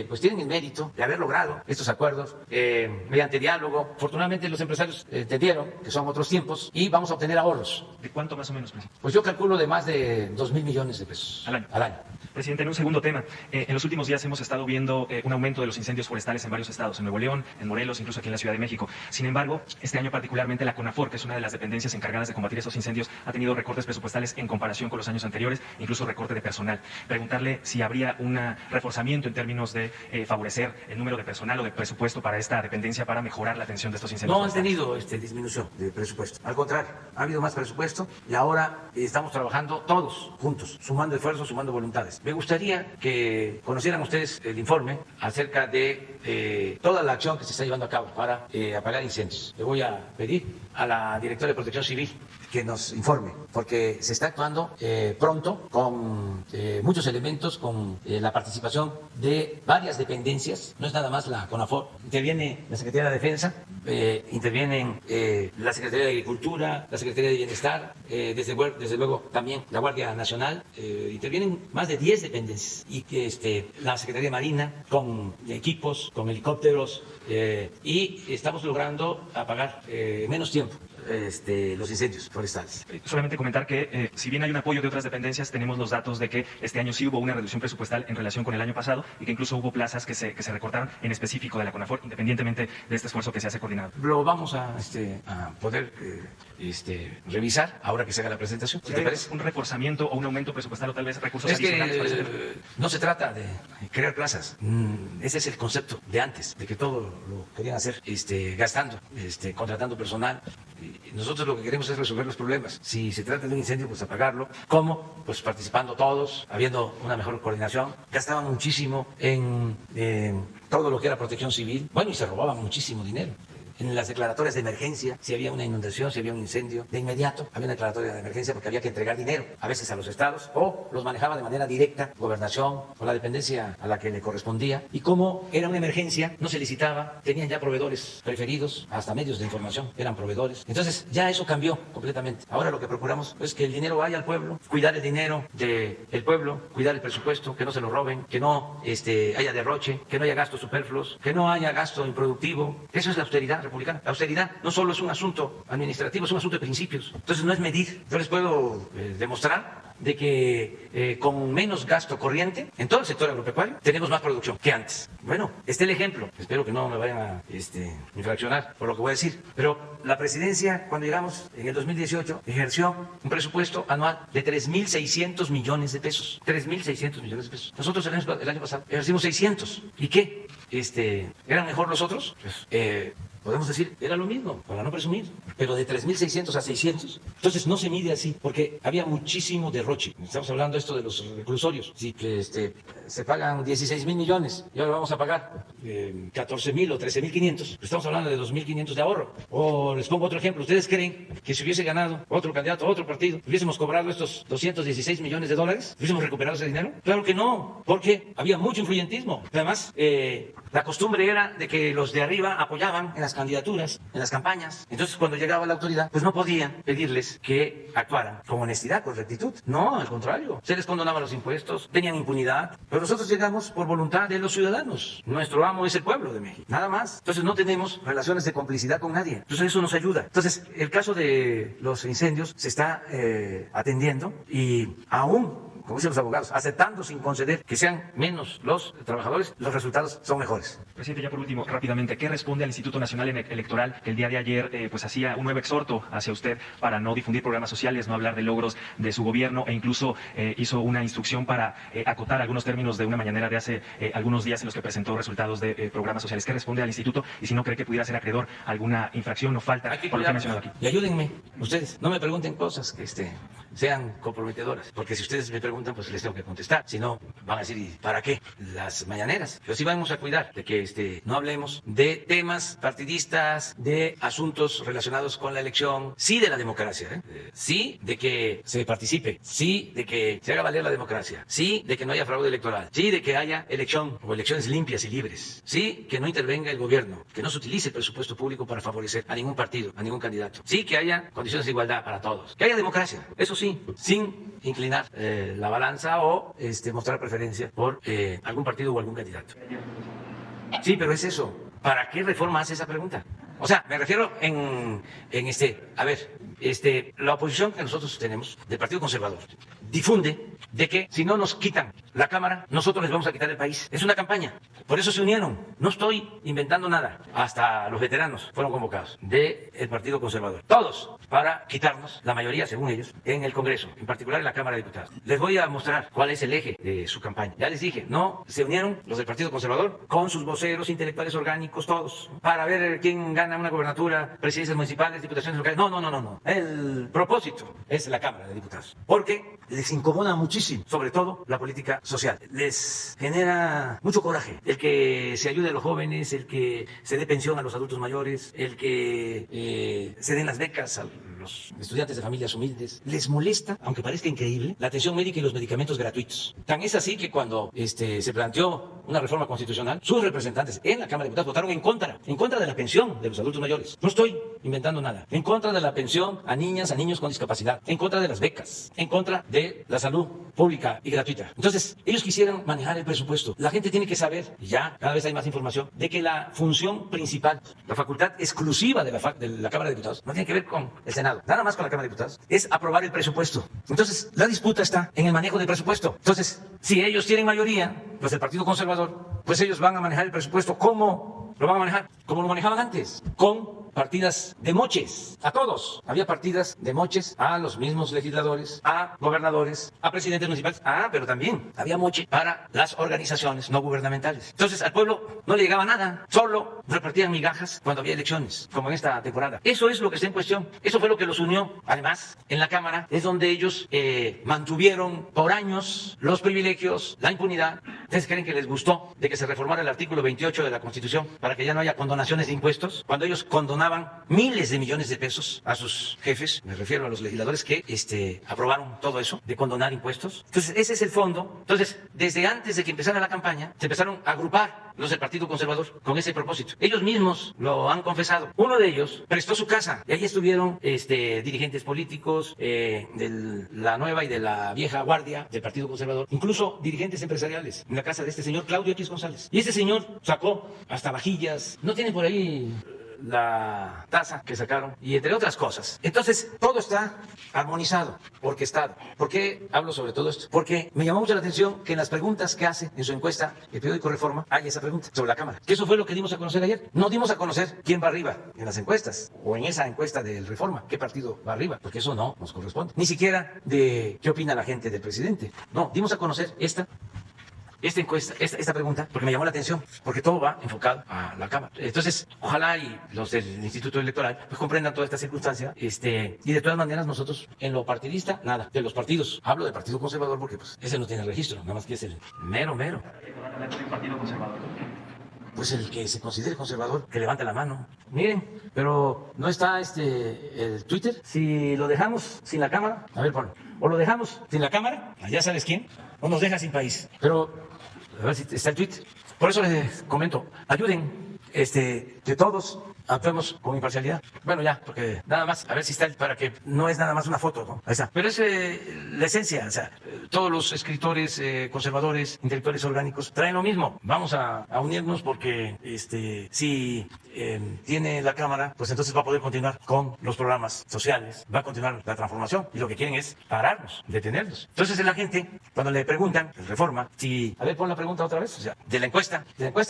pues tienen el mérito de haber logrado estos acuerdos mediante diálogo. Afortunadamente los empresarios entendieron que son otros tiempos y vamos a obtener ahorros. ¿De cuánto más o menos, presidente? Pues yo calculo de más de 2,000 millones de pesos al año. Presidente, en un segundo tema, en los últimos días hemos estado viendo un aumento de los incendios forestales en varios estados, en Nuevo León, en Morelos, incluso aquí en la Ciudad de México. Sin embargo, este año particularmente la CONAFOR, que es una de las dependencias encargadas de combatir estos incendios, ha tenido recortes presupuestales en comparación con los años anteriores, incluso recorte de personal. Preguntarle si habría un reforzamiento en términos de favorecer el número de personal o de presupuesto para esta dependencia para mejorar la atención de estos incendios. No han tenido disminución de presupuesto. Al contrario, ha habido más presupuesto y ahora estamos trabajando todos juntos, sumando esfuerzos, sumando voluntades. Me gustaría que conocieran ustedes el informe acerca de toda la acción que se está llevando a cabo para apagar incendios. Le voy a pedir a la directora de Protección Civil que nos informe, porque se está actuando pronto con muchos elementos, con la participación de varias dependencias. No es nada más la CONAFOR. Interviene la Secretaría de Defensa, intervienen la Secretaría de Agricultura, la Secretaría de Bienestar, desde luego también la Guardia Nacional. Intervienen más de 10 dependencias y la Secretaría de Marina con equipos, con helicópteros, y estamos logrando apagar en menos tiempo los incendios forestales. Solamente comentar que si bien hay un apoyo de otras dependencias, tenemos los datos de que este año sí hubo una reducción presupuestal en relación con el año pasado y que incluso hubo plazas que se recortaron en específico de la CONAFOR, independientemente de este esfuerzo que se hace coordinado. Lo vamos a poder revisar ahora que se haga la presentación. ¿Sí te parece? ¿Un reforzamiento o un aumento presupuestal o tal vez recursos adicionales para ese tema? No se trata de crear plazas. Ese es el concepto de antes, de que todo lo querían hacer gastando, contratando personal. Nosotros lo que queremos es resolver los problemas. Si se trata de un incendio, pues apagarlo. ¿Cómo? Pues participando todos, habiendo una mejor coordinación. Gastaban muchísimo en todo lo que era protección civil. Bueno, y se robaban muchísimo dinero. En las declaratorias de emergencia, si había una inundación, si había un incendio, de inmediato había una declaratoria de emergencia porque había que entregar dinero, a veces a los estados, o los manejaba de manera directa, gobernación o la dependencia a la que le correspondía. Y como era una emergencia, no se licitaba, tenían ya proveedores preferidos, hasta medios de información eran proveedores. Entonces ya eso cambió completamente. Ahora lo que procuramos es que el dinero vaya al pueblo, cuidar el dinero del pueblo, cuidar el presupuesto, que no se lo roben, que no haya derroche, que no haya gastos superfluos, que no haya gasto improductivo. Eso es la austeridad republicana. La austeridad no solo es un asunto administrativo, es un asunto de principios. Entonces no es medir. Yo les puedo demostrar de que con menos gasto corriente en todo el sector agropecuario tenemos más producción que antes. Bueno, este es el ejemplo. Espero que no me vayan a infraccionar por lo que voy a decir. Pero la presidencia, cuando llegamos en el 2018, ejerció un presupuesto anual de 3.600 millones de pesos. 3.600 millones de pesos. Nosotros el año pasado ejercimos 600. ¿Y qué? ¿Eran mejor los otros? Pues, podemos decir, era lo mismo, para no presumir, pero de 3.600 a 600. Entonces no se mide así, porque había muchísimo derroche. Estamos hablando esto de los reclusorios. Sí, que se pagan 16.000 millones y ahora vamos a pagar 14.000 o 13.500. Estamos hablando de 2.500 de ahorro. O les pongo otro ejemplo. ¿Ustedes creen que si hubiese ganado otro candidato, otro partido, hubiésemos cobrado estos 216 millones de dólares? ¿Hubiésemos recuperado ese dinero? Claro que no, porque había mucho influyentismo. Además, la costumbre era de que los de arriba apoyaban en las candidaturas, en las campañas. Entonces, cuando llegaba la autoridad, pues no podían pedirles que actuaran con honestidad, con rectitud. No, al contrario. Se les condonaban los impuestos, tenían impunidad. Pero nosotros llegamos por voluntad de los ciudadanos. Nuestro amo es el pueblo de México. Nada más. Entonces, no tenemos relaciones de complicidad con nadie. Entonces, eso nos ayuda. Entonces, el caso de los incendios se está atendiendo y aún, como dicen los abogados, aceptando sin conceder que sean menos los trabajadores, los resultados son mejores. Presidente, ya por último, rápidamente, ¿qué responde al Instituto Nacional Electoral que el día de ayer pues hacía un nuevo exhorto hacia usted para no difundir programas sociales, no hablar de logros de su gobierno e incluso hizo una instrucción para acotar algunos términos de una mañanera de hace algunos días en los que presentó resultados de programas sociales? ¿Qué responde al instituto? Y si no cree que pudiera ser acreedor a alguna infracción o falta por lo que ha mencionado aquí. Y ayúdenme, ustedes, no me pregunten cosas que sean comprometedoras, porque si ustedes me preguntan, pues les tengo que contestar. Si no, van a decir, ¿y para qué las mañaneras? Pero sí vamos a cuidar de que no hablemos de temas partidistas, de asuntos relacionados con la elección, sí de la democracia, sí de que se participe, sí de que se haga valer la democracia, sí de que no haya fraude electoral, sí de que haya elección o elecciones limpias y libres, sí que no intervenga el gobierno, que no se utilice el presupuesto público para favorecer a ningún partido, a ningún candidato, sí que haya condiciones de igualdad para todos, que haya democracia, eso sí, sin inclinar la balanza o mostrar preferencia por algún partido o algún candidato. Sí, pero es eso. ¿Para qué reforma hace esa pregunta? O sea, me refiero la oposición que nosotros tenemos del Partido Conservador difunde de que si no nos quitan la Cámara, nosotros les vamos a quitar el país. Es una campaña. Por eso se unieron. No estoy inventando nada. Hasta los veteranos fueron convocados del Partido Conservador. Todos para quitarnos, la mayoría según ellos, en el Congreso, en particular en la Cámara de Diputados. Les voy a mostrar cuál es el eje de su campaña. Ya les dije, no se unieron los del Partido Conservador con sus voceros intelectuales orgánicos, todos, para ver quién gana una gobernatura, presidencias municipales, diputaciones locales. No. El propósito es la Cámara de Diputados. Porque les incomoda muchísimo, sobre todo la política social. Les genera mucho coraje el que se ayude a los jóvenes, el que se dé pensión a los adultos mayores, el que se den las becas a los estudiantes de familias humildes. Les molesta, aunque parezca increíble, la atención médica y los medicamentos gratuitos. Tan es así que cuando se planteó una reforma constitucional, sus representantes en la Cámara de Diputados votaron en contra de la pensión de los adultos mayores. No estoy inventando nada. En contra de la pensión a niñas, a niños con discapacidad. En contra de las becas. En contra de la salud pública y gratuita. Entonces, ellos quisieran manejar el presupuesto. La gente tiene que saber, y ya cada vez hay más información, de que la función principal, la facultad exclusiva de la Cámara de Diputados, no tiene que ver con el Senado, nada más con la Cámara de Diputados, es aprobar el presupuesto. Entonces, la disputa está en el manejo del presupuesto. Entonces, si ellos tienen mayoría, los del Partido Conservador, pues ellos van a manejar el presupuesto. ¿Cómo lo van a manejar? Como lo manejaban antes, con partidas de moches, a todos. Había partidas de moches a los mismos legisladores, a gobernadores, a presidentes municipales. Pero también había moche para las organizaciones no gubernamentales. Entonces al pueblo no le llegaba nada, solo repartían migajas cuando había elecciones, como en esta temporada. Eso es lo que está en cuestión. Eso fue lo que los unió. Además, en la Cámara es donde ellos mantuvieron por años los privilegios, la impunidad. ¿Ustedes creen que les gustó de que se reformara el artículo 28 de la Constitución para que ya no haya condonaciones de impuestos? Cuando ellos condonaban miles de millones de pesos a sus jefes, me refiero a los legisladores que aprobaron todo eso, de condonar impuestos. Entonces, ese es el fondo. Entonces, desde antes de que empezara la campaña, se empezaron a agrupar los del Partido Conservador con ese propósito. Ellos mismos lo han confesado. Uno de ellos prestó su casa y ahí estuvieron dirigentes políticos de la nueva y de la vieja guardia del Partido Conservador, incluso dirigentes empresariales, en la casa de este señor Claudio X González. Y este señor sacó hasta vajillas. ¿No tienen por ahí la tasa que sacaron y entre otras cosas. Entonces, todo está armonizado, orquestado. ¿Por qué hablo sobre todo esto? Porque me llamó mucho la atención que en las preguntas que hace en su encuesta el periódico Reforma hay esa pregunta sobre la Cámara. Que eso fue lo que dimos a conocer ayer. No dimos a conocer quién va arriba en las encuestas o en esa encuesta del Reforma, qué partido va arriba, porque eso no nos corresponde. Ni siquiera de qué opina la gente del presidente. No, dimos a conocer esta encuesta, esta pregunta, porque me llamó la atención, porque todo va enfocado a la Cámara. Entonces, ojalá y los del Instituto Electoral pues comprendan toda esta circunstancia, y de todas maneras nosotros en lo partidista, nada, de los partidos, hablo del Partido Conservador porque pues ese no tiene registro, nada más que es el mero. Pues el que se considere conservador, que levante la mano. Miren, pero no está el Twitter. Si lo dejamos sin la Cámara, a ver, ponlo. O lo dejamos sin la Cámara, ya sabes quién, o nos deja sin país. Pero, a ver si está el Twitter. Por eso les comento, ayuden, que todos actuemos con imparcialidad. Bueno, ya, porque nada más, a ver si está, para que no es nada más una foto, ¿no? Ahí está. Pero es la esencia, o sea, todos los escritores conservadores, intelectuales orgánicos, traen lo mismo. Vamos a unirnos porque, si tiene la Cámara, pues entonces va a poder continuar con los programas sociales, va a continuar la transformación, y lo que quieren es pararnos, detenernos. Entonces la gente, cuando le preguntan, en Reforma, a ver, pon la pregunta otra vez, o sea, de la encuesta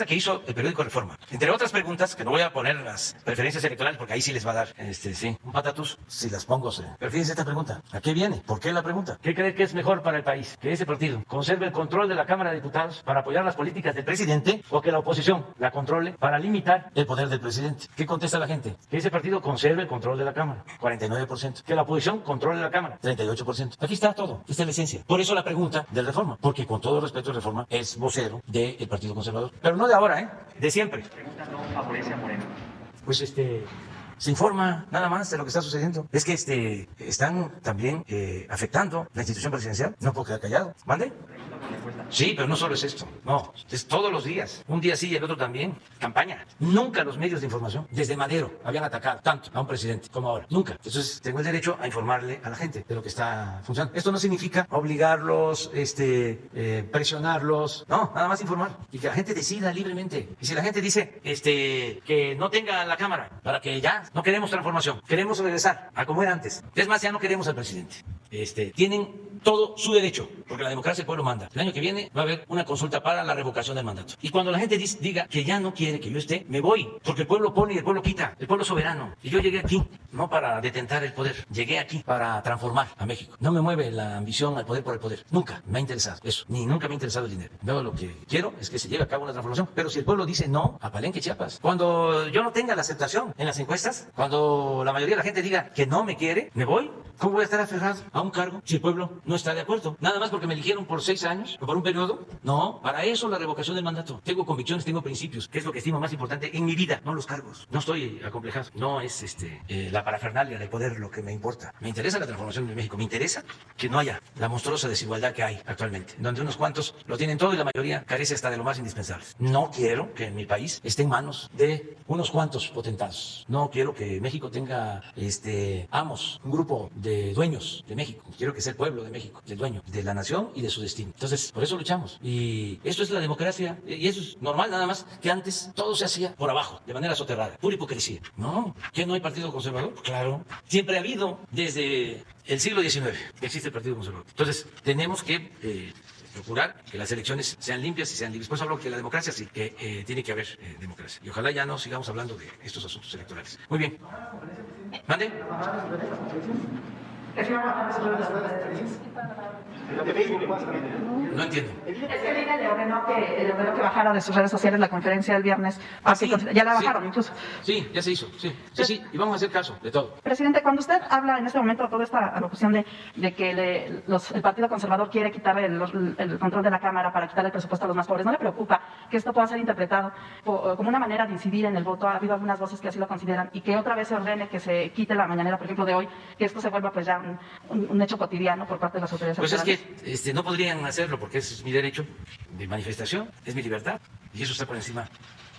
que hizo el periódico Reforma, entre otras preguntas, que no voy a poner las preferencias electorales, porque ahí sí les va a dar, un patatus, si las pongo. Pero fíjense esta pregunta, ¿a qué viene? ¿Por qué la pregunta? ¿Qué cree que es mejor para el país? ¿Que ese partido conserve el control de la Cámara de Diputados para apoyar las políticas del presidente, o que la oposición la controle para limitar el poder del presidente? ¿Qué contesta la gente? Que ese partido conserve el control de la Cámara, 49%. Que la oposición controle la Cámara, 38%. Aquí está todo, esta es la esencia. Por eso la pregunta del Reforma, porque con todo respeto el Reforma es vocero del Partido Conservador. Pero no de ahora, de siempre. No favorece a Moreno. Pues se informa nada más de lo que está sucediendo. Es que están también afectando la institución presidencial. No puedo quedar callado. ¿Mande? Sí, pero no solo es esto. No, es todos los días. Un día sí y el otro también. Campaña. Nunca los medios de información, desde Madero, habían atacado tanto a un presidente como ahora. Nunca. Entonces, tengo el derecho a informarle a la gente de lo que está funcionando. Esto no significa obligarlos, presionarlos. No, nada más informar. Y que la gente decida libremente. Y si la gente dice, que no tenga la Cámara, para que ya no queremos transformación, queremos regresar a como era antes. Es más, ya no queremos al presidente. Tienen todo su derecho, porque la democracia el pueblo manda. El año que viene va a haber una consulta para la revocación del mandato. Y cuando la gente diga que ya no quiere que yo esté, me voy, porque el pueblo pone y el pueblo quita, el pueblo es soberano. Y yo llegué aquí, no para detentar el poder, llegué aquí para transformar a México. No me mueve la ambición al poder por el poder. Nunca me ha interesado eso, ni nunca me ha interesado el dinero. Yo lo que quiero es que se lleve a cabo una transformación. Pero si el pueblo dice no, a Palenque, Chiapas. Cuando yo no tenga la aceptación en las encuestas, cuando la mayoría de la gente diga que no me quiere, me voy. ¿Cómo voy a estar aferrado a un cargo si el pueblo no está de acuerdo? Nada más porque me eligieron por 6 años o por un periodo. No, para eso la revocación del mandato. Tengo convicciones, tengo principios, que es lo que estimo más importante en mi vida, no los cargos. No estoy acomplejado. No es la parafernalia del poder lo que me importa. Me interesa la transformación de México. Me interesa que no haya la monstruosa desigualdad que hay actualmente, donde unos cuantos lo tienen todo y la mayoría carece hasta de lo más indispensable. No quiero que mi país esté en manos de unos cuantos potentados. No quiero que México tenga amos, un grupo de dueños de México. Quiero que sea el pueblo de México, el dueño de la nación y de su destino. Entonces, por eso luchamos. Y esto es la democracia. Y eso es normal, nada más que antes todo se hacía por abajo, de manera soterrada. Pura hipocresía. No, ¿que no hay partido conservador? Claro. Siempre ha habido, desde el siglo XIX, que existe el partido conservador. Entonces, tenemos que procurar que las elecciones sean limpias y sean libres. Por eso hablo que la democracia sí, que tiene que haber democracia. Y ojalá ya no sigamos hablando de estos asuntos electorales. Muy bien. ¿Mande? No entiendo. Es que el INE le ordenó que bajara de sus redes sociales la conferencia del viernes. Sí, ya la bajaron incluso. Sí, ya se hizo. Sí. Y vamos a hacer caso de todo. Presidente, cuando usted habla en este momento de toda esta alocución de que el Partido Conservador quiere quitar el control de la Cámara para quitar el presupuesto a los más pobres, ¿no le preocupa que esto pueda ser interpretado como una manera de incidir en el voto? Ha habido algunas voces que así lo consideran, y que otra vez se ordene que se quite la mañanera, por ejemplo, de hoy, que esto se vuelva pues ya un hecho cotidiano por parte de las autoridades electorales. Pues es que no podrían hacerlo porque es mi derecho de manifestación, es mi libertad, y eso está por encima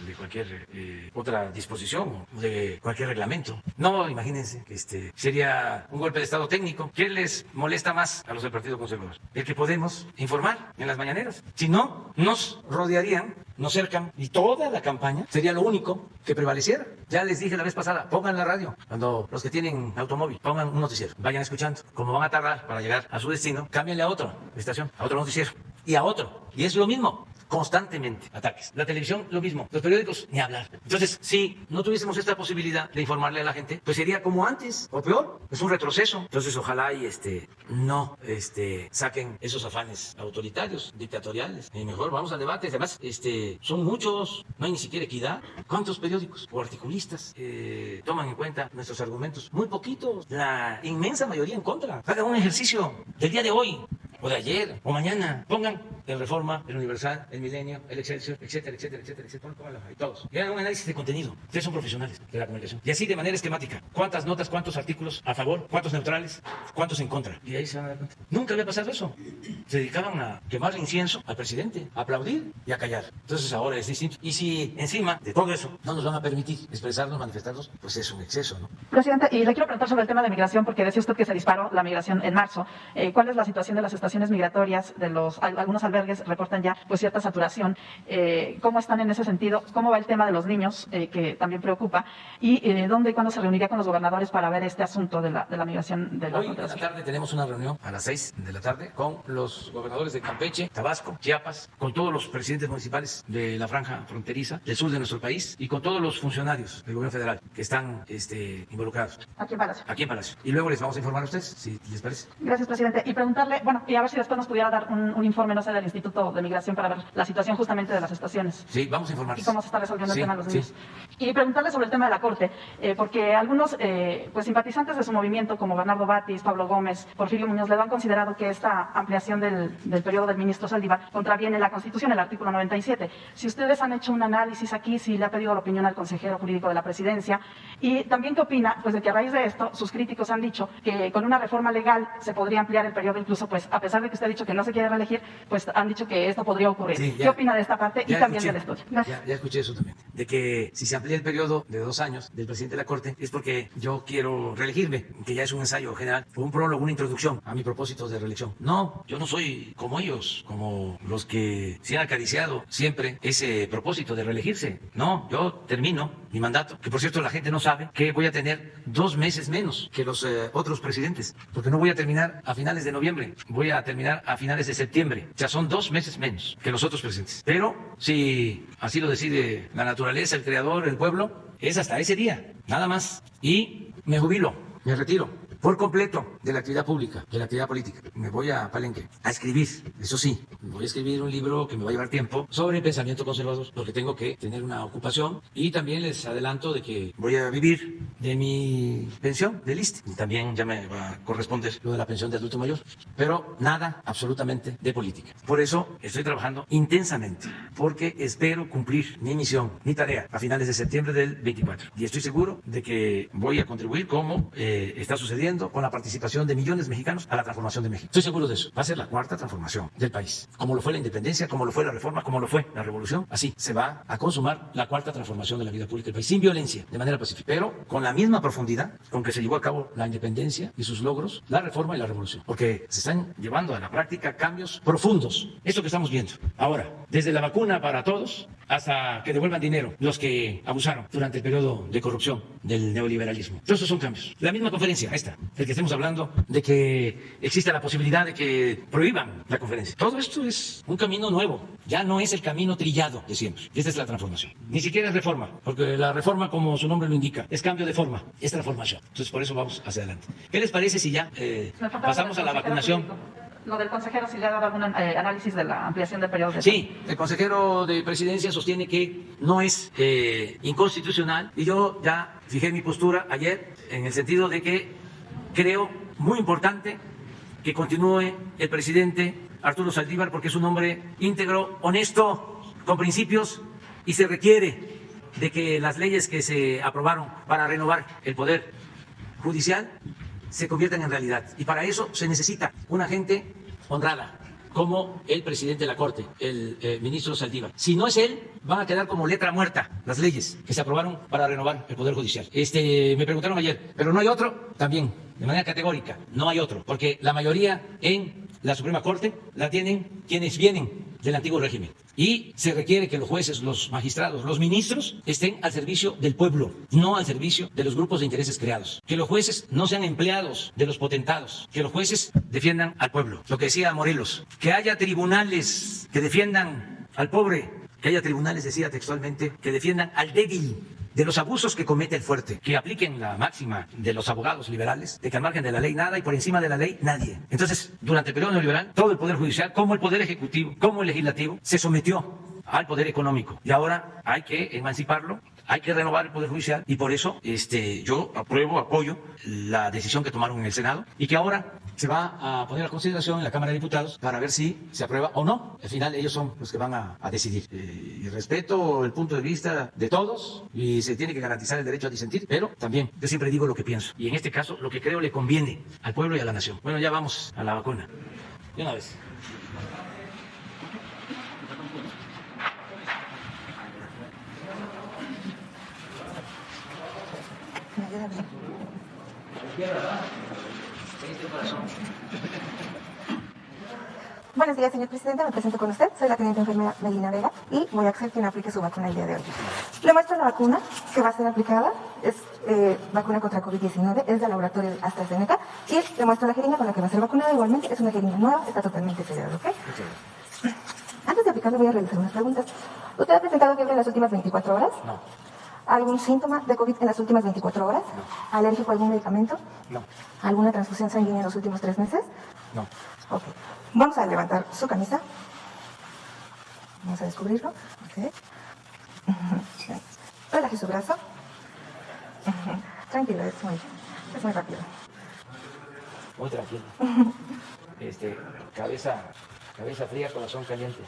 de cualquier otra disposición o de cualquier reglamento. No, imagínense que sería un golpe de estado técnico. ¿Qué les molesta más a los del Partido Conservador? El que podemos informar en las mañaneras. Si no, nos rodearían, nos cercan y toda la campaña sería lo único que prevaleciera. Ya les dije la vez pasada, pongan la radio. Cuando los que tienen automóvil, pongan un noticiero, vayan escuchando. Como van a tardar para llegar a su destino, cámbienle a otra estación, a otro noticiero y a otro. Y es lo mismo. Constantemente ataques. La televisión, lo mismo. Los periódicos, ni hablar. Entonces, si no tuviésemos esta posibilidad de informarle a la gente, pues sería como antes, o peor. Es un retroceso. Entonces, ojalá y no saquen esos afanes autoritarios, dictatoriales. Y mejor vamos al debate. Además, son muchos. No hay ni siquiera equidad. ¿Cuántos periódicos o articulistas toman en cuenta nuestros argumentos? Muy poquitos. La inmensa mayoría en contra. Hagan un ejercicio del día de hoy, o de ayer, o mañana. Pongan el Reforma, el Universal, el Milenio, el Excelsior, etcétera, etcétera, etcétera, etcétera. Y todos. Y hagan un análisis de contenido. Ustedes son profesionales de la comunicación. Y así de manera esquemática. ¿Cuántas notas, cuántos artículos a favor, cuántos neutrales, cuántos en contra? Y ahí se van a dar cuenta. Nunca había pasado eso. Se dedicaban a quemar incienso al presidente, a aplaudir y a callar. Entonces ahora es distinto. Y si encima de todo eso no nos van a permitir expresarnos, manifestarnos, pues es un exceso, ¿no? Presidente, y le quiero preguntar sobre el tema de migración, porque decía usted que se disparó la migración en marzo. ¿Cuál es la situación de las estaciones migratorias? Algunos albergues reportan ya pues cierta saturación. ¿Cómo están en ese sentido? ¿Cómo va el tema de los niños, que también preocupa? ¿Y dónde y cuándo se reuniría con los gobernadores para ver este asunto de la migración de la Hoy en la tarde tenemos una reunión a las 6 de la tarde con los gobernadores de Campeche, Tabasco, Chiapas, con todos los presidentes municipales de la franja fronteriza del sur de nuestro país y con todos los funcionarios del gobierno federal que están involucrados. Aquí en Palacio. Aquí en Palacio. Y luego les vamos a informar a ustedes, si les parece. Gracias, presidente. Y preguntarle, y a ver si después nos pudiera dar un informe, no sé, del Instituto de Migración para ver la situación justamente de las estaciones. Sí, vamos a informarles. Y cómo se está resolviendo el tema de los niños. Y preguntarle sobre el tema de la Corte, porque algunos pues simpatizantes de su movimiento, como Bernardo Batis, Pablo Gómez, Porfirio Muñoz, le han considerado que esta ampliación del periodo del ministro Saldívar contraviene la Constitución, el artículo 97. Si ustedes han hecho un análisis aquí, si le ha pedido la opinión al consejero jurídico de la presidencia, y también qué opina, pues de que a raíz de esto, sus críticos han dicho que con una reforma legal se podría ampliar el periodo, incluso pues a pesar de que usted ha dicho que no se quiere reelegir, pues han dicho que esto podría ocurrir. Sí, ¿Qué opina de esta parte y también del estudio? Ya escuché eso también, de que si se amplía el periodo de 2 años del presidente de la Corte es porque yo quiero reelegirme, que ya es un ensayo general, o un prólogo, una introducción a mi propósito de reelección. No, yo no soy como ellos, como los que se han acariciado siempre ese propósito de reelegirse. No, yo termino mi mandato, que por cierto la gente no sabe que voy a tener 2 meses menos que los otros presidentes, porque no voy a terminar a finales de noviembre, voy a terminar a finales de septiembre. O sea, son 2 meses menos que los otros presidentes. Pero si así lo decide la naturaleza, el creador, el pueblo, es hasta ese día, nada más. Y me jubilo, me retiro por completo de la actividad pública, de la actividad política. Me voy a Palenque a escribir, eso sí, voy a escribir un libro que me va a llevar tiempo sobre pensamiento conservador, porque tengo que tener una ocupación, y también les adelanto de que voy a vivir de mi pensión del ISSSTE. Y también ya me va a corresponder lo de la pensión de adulto mayor, pero nada absolutamente de política. Por eso estoy trabajando intensamente, porque espero cumplir mi misión, mi tarea, a finales de septiembre del 24. Y estoy seguro de que voy a contribuir, como está sucediendo, con la participación de millones de mexicanos, a la transformación de México. Estoy seguro de eso. Va a ser la 4ª transformación del país. Como lo fue la independencia, como lo fue la reforma, como lo fue la revolución, así se va a consumar la 4ª transformación de la vida pública del país, sin violencia, de manera pacífica, pero con la misma profundidad con que se llevó a cabo la independencia y sus logros, la reforma y la revolución. Porque se están llevando a la práctica cambios profundos. Esto que estamos viendo ahora, desde la vacuna para todos hasta que devuelvan dinero los que abusaron durante el periodo de corrupción del neoliberalismo. Todos esos son cambios. La misma conferencia, esta, el que estemos hablando de que exista la posibilidad de que prohíban la conferencia. Todo esto es un camino nuevo. Ya no es el camino trillado de siempre. Esta es la transformación. Ni siquiera es reforma, porque la reforma, como su nombre lo indica, es cambio de forma, es transformación. Entonces, por eso vamos hacia adelante. ¿Qué les parece si ya pasamos a la vacunación? Lo del consejero, si le ha dado algún análisis de la ampliación del periodo de... Sí, el consejero de presidencia sostiene que no es inconstitucional, y yo ya fijé mi postura ayer en el sentido de que creo muy importante que continúe el presidente Arturo Saldívar, porque es un hombre íntegro, honesto, con principios, y se requiere de que las leyes que se aprobaron para renovar el poder judicial se conviertan en realidad. Y para eso se necesita una gente honrada, como el presidente de la Corte, el ministro Saldívar. Si no es él, van a quedar como letra muerta las leyes que se aprobaron para renovar el Poder Judicial. Me preguntaron ayer, ¿pero no hay otro? También, de manera categórica, no hay otro, porque la mayoría en la Suprema Corte la tienen quienes vienen del antiguo régimen. Y se requiere que los jueces, los magistrados, los ministros estén al servicio del pueblo, no al servicio de los grupos de intereses creados. Que los jueces no sean empleados de los potentados, que los jueces defiendan al pueblo. Lo que decía Morelos, que haya tribunales que defiendan al pobre, que haya tribunales, decía textualmente, que defiendan al débil de los abusos que comete el fuerte, que apliquen la máxima de los abogados liberales, de que al margen de la ley nada y por encima de la ley nadie. Entonces, durante el periodo neoliberal, todo el Poder Judicial, como el Poder Ejecutivo, como el Legislativo, se sometió al Poder Económico. Y ahora hay que emanciparlo, hay que renovar el Poder Judicial y por eso yo apoyo la decisión que tomaron en el Senado y que ahora se va a poner a consideración en la Cámara de Diputados para ver si se aprueba o no. Al final ellos son los que van a decidir. Y respeto el punto de vista de todos y se tiene que garantizar el derecho a disentir, pero también yo siempre digo lo que pienso. Y en este caso lo que creo le conviene al pueblo y a la nación. Bueno, ya vamos a la vacuna. De una vez. Buenos días, señor presidente. Me presento con usted. Soy la teniente enfermera Melina Vega y voy a ser quien aplique su vacuna el día de hoy. Le muestro la vacuna que va a ser aplicada. Es vacuna contra COVID-19. Es del laboratorio de AstraZeneca. Y le muestro la jeringa con la que va a ser vacunada. Igualmente, es una jeringa nueva. Está totalmente sellada, ¿ok? Antes de aplicarle voy a realizar unas preguntas. ¿Usted ha presentado fiebre en las últimas 24 horas? No. ¿Algún síntoma de COVID en las últimas 24 horas? No. ¿Alérgico a algún medicamento? No. ¿Alguna transfusión sanguínea en los últimos 3 meses? No. Ok. Vamos a levantar su camisa. Vamos a descubrirlo. Ok. Relaje su brazo. Tranquilo, es muy rápido. Muy tranquilo. Cabeza fría, corazón caliente.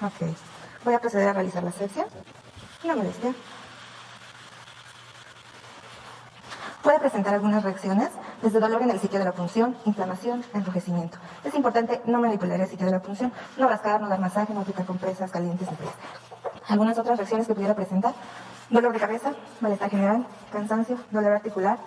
Ok. Voy a proceder a realizar la asepsia. No molestia. Puede presentar algunas reacciones, desde dolor en el sitio de la punción, inflamación, enrojecimiento. Es importante no manipular el sitio de la punción, no rascar, no dar masaje, no aplicar compresas calientes ni frías. Algunas otras reacciones que pudiera presentar: dolor de cabeza, malestar general, cansancio, dolor articular,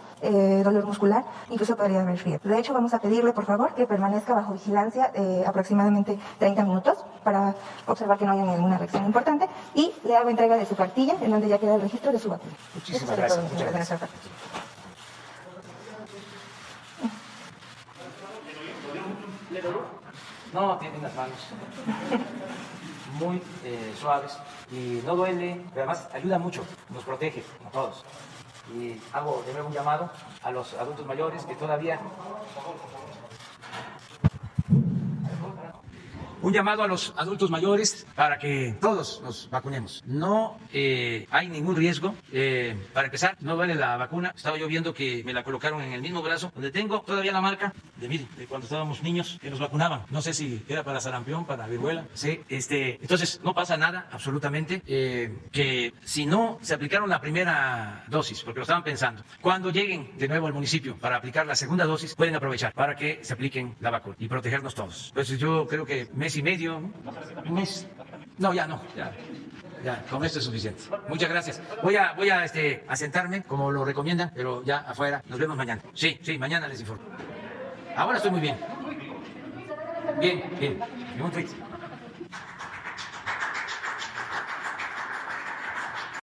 dolor muscular, incluso podría haber frío. De hecho, vamos a pedirle, por favor, que permanezca bajo vigilancia aproximadamente 30 minutos para observar que no haya ninguna reacción importante y le hago entrega de su cartilla en donde ya queda el registro de su vacuna. Muchísimas gracias. Muchas gracias. No, tiene las manos muy suaves y no duele, pero además ayuda mucho, nos protege a todos. Y hago de nuevo un llamado a los adultos mayores que todavía... Un llamado a los adultos mayores para que todos nos vacunemos. No hay ningún riesgo. Para empezar, no duele la vacuna. Estaba yo viendo que me la colocaron en el mismo brazo, donde tengo todavía la marca de cuando estábamos niños, que nos vacunaban. No sé si era para sarampión, para viruela. Sí, entonces, no pasa nada, absolutamente. Que si no se aplicaron la primera dosis, porque lo estaban pensando, cuando lleguen de nuevo al municipio para aplicar la segunda dosis, pueden aprovechar para que se apliquen la vacuna y protegernos todos. Pues yo creo que mes y medio, ¿no? Un mes. No, ya no, ya, con esto es suficiente. Muchas gracias. Voy a sentarme como lo recomiendan, pero ya afuera. Nos vemos mañana. Sí, mañana les informo. Ahora estoy muy bien. Bien. En un tweet.